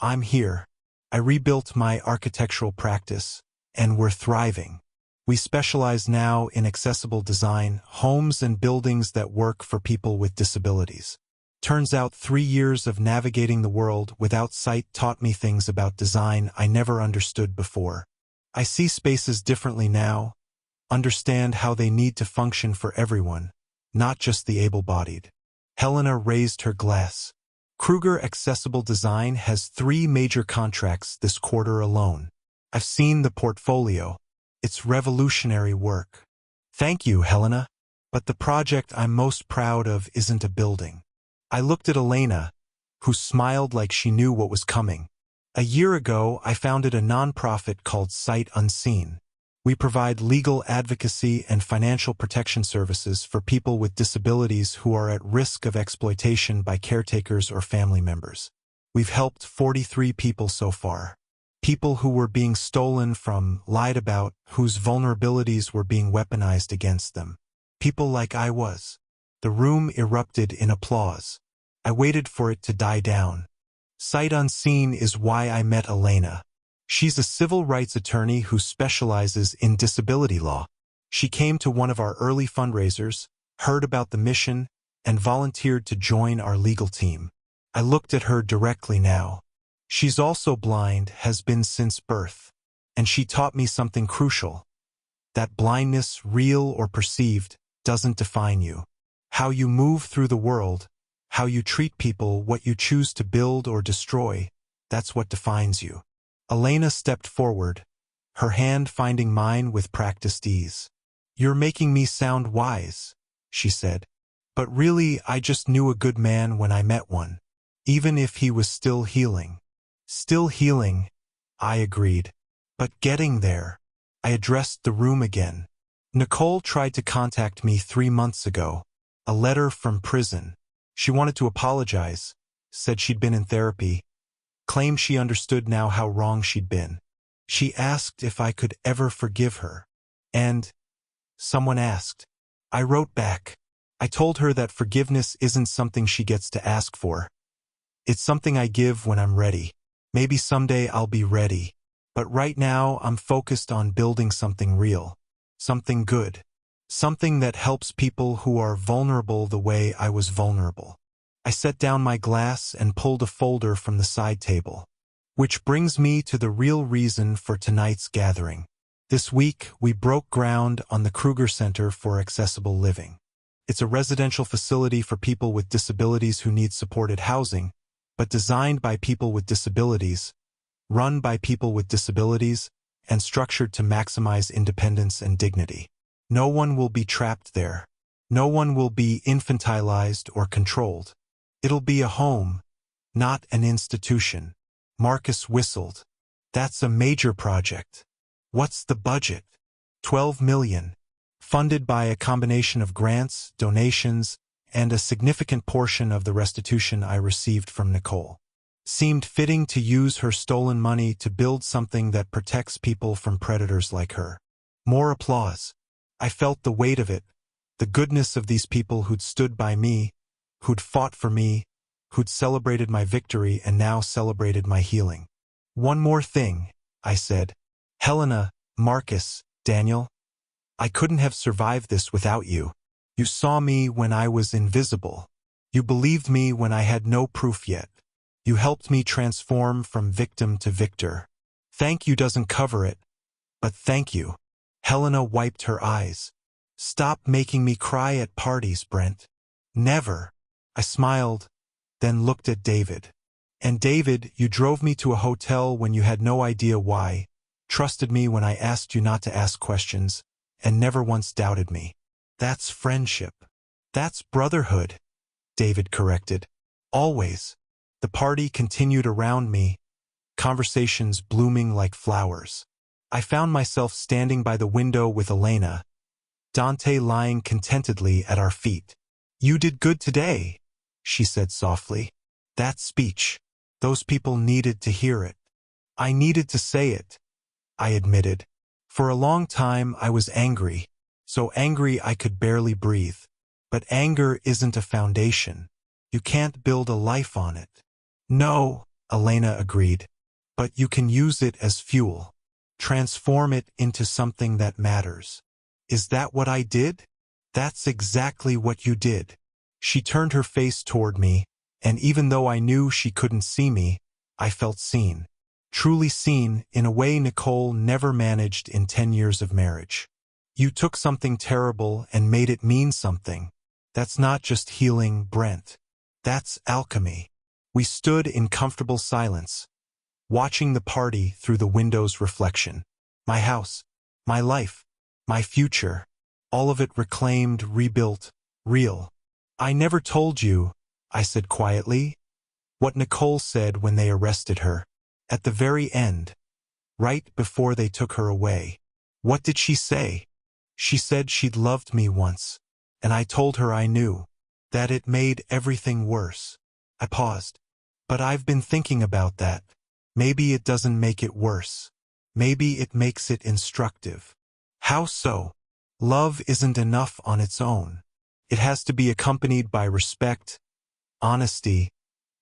I'm here. I rebuilt my architectural practice, and we're thriving. We specialize now in accessible design, homes and buildings that work for people with disabilities. Turns out 3 years of navigating the world without sight taught me things about design I never understood before. I see spaces differently now, understand how they need to function for everyone, not just the able-bodied. Helena raised her glass. Kruger Accessible Design has 3 major contracts this quarter alone. I've seen the portfolio. It's revolutionary work. Thank you, Helena. But the project I'm most proud of isn't a building. I looked at Elena, who smiled like she knew what was coming. A year ago, I founded a nonprofit called Sight Unseen. We provide legal advocacy and financial protection services for people with disabilities who are at risk of exploitation by caretakers or family members. We've helped 43 people so far. People who were being stolen from, lied about, whose vulnerabilities were being weaponized against them. People like I was. The room erupted in applause. I waited for it to die down. Sight Unseen is why I met Elena. She's a civil rights attorney who specializes in disability law. She came to one of our early fundraisers, heard about the mission, and volunteered to join our legal team. I looked at her directly now. She's also blind, has been since birth. And she taught me something crucial. That blindness, real or perceived, doesn't define you. How you move through the world, how you treat people, what you choose to build or destroy, that's what defines you. Elena stepped forward, her hand finding mine with practiced ease. You're making me sound wise, she said. But really, I just knew a good man when I met one. Even if he was still healing. Still healing, I agreed. But getting there. I addressed the room again. Nicole tried to contact me 3 months ago. A letter from prison. She wanted to apologize, said she'd been in therapy, claimed she understood now how wrong she'd been. She asked if I could ever forgive her. And someone asked. I wrote back. I told her that forgiveness isn't something she gets to ask for. It's something I give when I'm ready. Maybe someday I'll be ready. But right now I'm focused on building something real. Something good. Something that helps people who are vulnerable the way I was vulnerable. I set down my glass and pulled a folder from the side table. Which brings me to the real reason for tonight's gathering. This week, we broke ground on the Kruger Center for Accessible Living. It's a residential facility for people with disabilities who need supported housing, but designed by people with disabilities, run by people with disabilities, and structured to maximize independence and dignity. No one will be trapped there. No one will be infantilized or controlled. It'll be a home, not an institution. Marcus whistled. That's a major project. What's the budget? $12 million. Funded by a combination of grants, donations, and a significant portion of the restitution I received from Nicole. Seemed fitting to use her stolen money to build something that protects people from predators like her. More applause. I felt the weight of it, the goodness of these people who'd stood by me, who'd fought for me, who'd celebrated my victory and now celebrated my healing. One more thing, I said. Helena, Marcus, Daniel, I couldn't have survived this without you. You saw me when I was invisible. You believed me when I had no proof yet. You helped me transform from victim to victor. Thank you doesn't cover it, but thank you. Helena wiped her eyes. Stop making me cry at parties, Brent. Never. I smiled, then looked at David. And David, you drove me to a hotel when you had no idea why, trusted me when I asked you not to ask questions, and never once doubted me. That's friendship. That's brotherhood, David corrected. Always. The party continued around me, conversations blooming like flowers. I found myself standing by the window with Elena, Dante lying contentedly at our feet. You did good today, she said softly. That speech. Those people needed to hear it. I needed to say it, I admitted. For a long time I was angry, so angry I could barely breathe. But anger isn't a foundation. You can't build a life on it. No, Elena agreed. But you can use it as fuel. Transform it into something that matters. Is that what I did? That's exactly what you did. She turned her face toward me, and even though I knew she couldn't see me, I felt seen. Truly seen in a way Nicole never managed in 10 years of marriage. You took something terrible and made it mean something. That's not just healing, Brent. That's alchemy. We stood in comfortable silence, watching the party through the window's reflection. My house, my life, my future, all of it reclaimed, rebuilt, real. I never told you, I said quietly, what Nicole said when they arrested her. At the very end, right before they took her away. What did she say? She said she'd loved me once, and I told her I knew, that it made everything worse. I paused. But I've been thinking about that. Maybe it doesn't make it worse. Maybe it makes it instructive. How so? Love isn't enough on its own. It has to be accompanied by respect, honesty,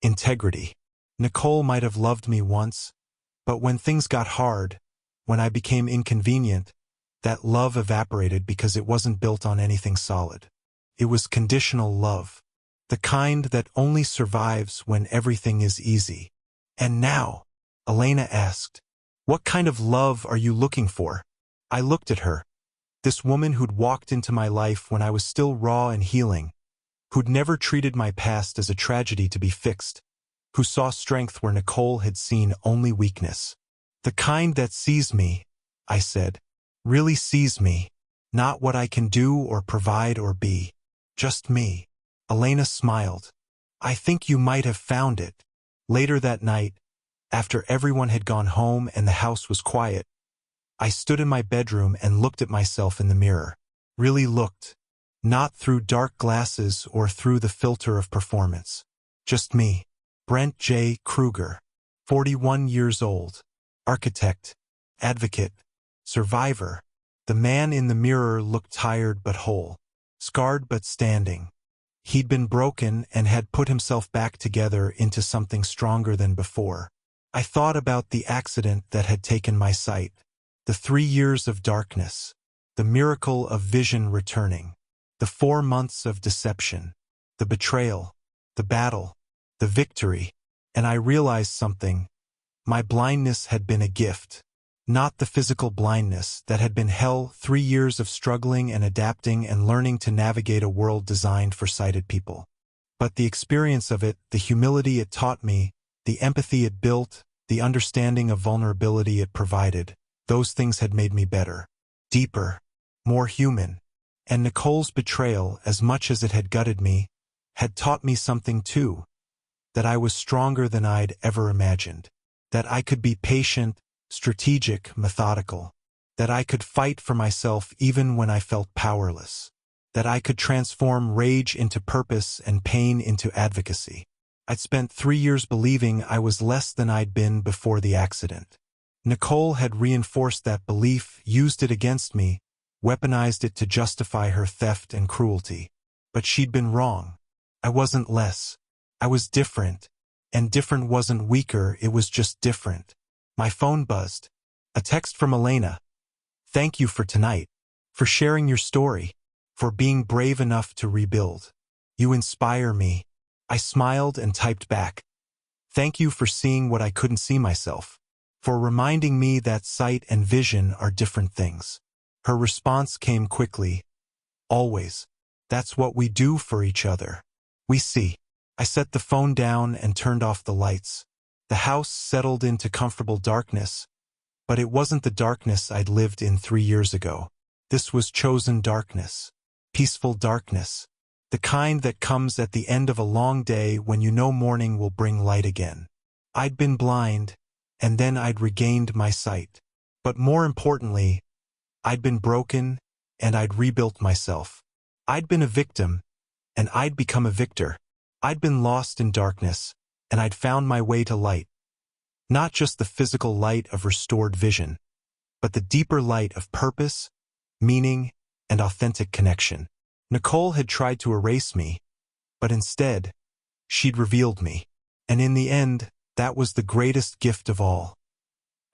integrity. Nicole might have loved me once, but when things got hard, when I became inconvenient, that love evaporated because it wasn't built on anything solid. It was conditional love, the kind that only survives when everything is easy. And now, Elena asked, what kind of love are you looking for? I looked at her, this woman who'd walked into my life when I was still raw and healing, who'd never treated my past as a tragedy to be fixed, who saw strength where Nicole had seen only weakness. The kind that sees me, I said, really sees me, not what I can do or provide or be, just me. Elena smiled. I think you might have found it. Later that night, after everyone had gone home and the house was quiet, I stood in my bedroom and looked at myself in the mirror. Really looked. Not through dark glasses or through the filter of performance. Just me. Brent J. Kruger, 41 years old, architect, advocate, survivor. The man in the mirror looked tired but whole, scarred but standing. He'd been broken and had put himself back together into something stronger than before. I thought about the accident that had taken my sight, the 3 years of darkness, the miracle of vision returning, the 4 months of deception, the betrayal, the battle, the victory, and I realized something. My blindness had been a gift, not the physical blindness that had been hell. 3 years of struggling and adapting and learning to navigate a world designed for sighted people. But the experience of it, the humility it taught me, the empathy it built, the understanding of vulnerability it provided, those things had made me better, deeper, more human. And Nicole's betrayal, as much as it had gutted me, had taught me something too. That I was stronger than I'd ever imagined. That I could be patient, strategic, methodical. That I could fight for myself even when I felt powerless. That I could transform rage into purpose and pain into advocacy. I'd spent 3 years believing I was less than I'd been before the accident. Nicole had reinforced that belief, used it against me, weaponized it to justify her theft and cruelty. But she'd been wrong. I wasn't less. I was different, and different wasn't weaker, it was just different. My phone buzzed. A text from Elena. Thank you for tonight, for sharing your story, for being brave enough to rebuild. You inspire me. I smiled and typed back. Thank you for seeing what I couldn't see myself, for reminding me that sight and vision are different things. Her response came quickly. Always. That's what we do for each other. We see. I set the phone down and turned off the lights. The house settled into comfortable darkness, but it wasn't the darkness I'd lived in 3 years ago. This was chosen darkness, peaceful darkness, The kind that comes at the end of a long day when you know morning will bring light again. I'd been blind, and then I'd regained my sight. But more importantly, I'd been broken, and I'd rebuilt myself. I'd been a victim, and I'd become a victor. I'd been lost in darkness, and I'd found my way to light. Not just the physical light of restored vision, but the deeper light of purpose, meaning, and authentic connection. Nicole had tried to erase me, but instead, she'd revealed me. And in the end, that was the greatest gift of all.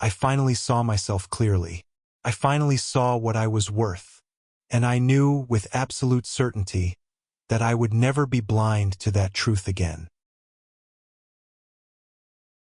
I finally saw myself clearly. I finally saw what I was worth. And I knew with absolute certainty that I would never be blind to that truth again.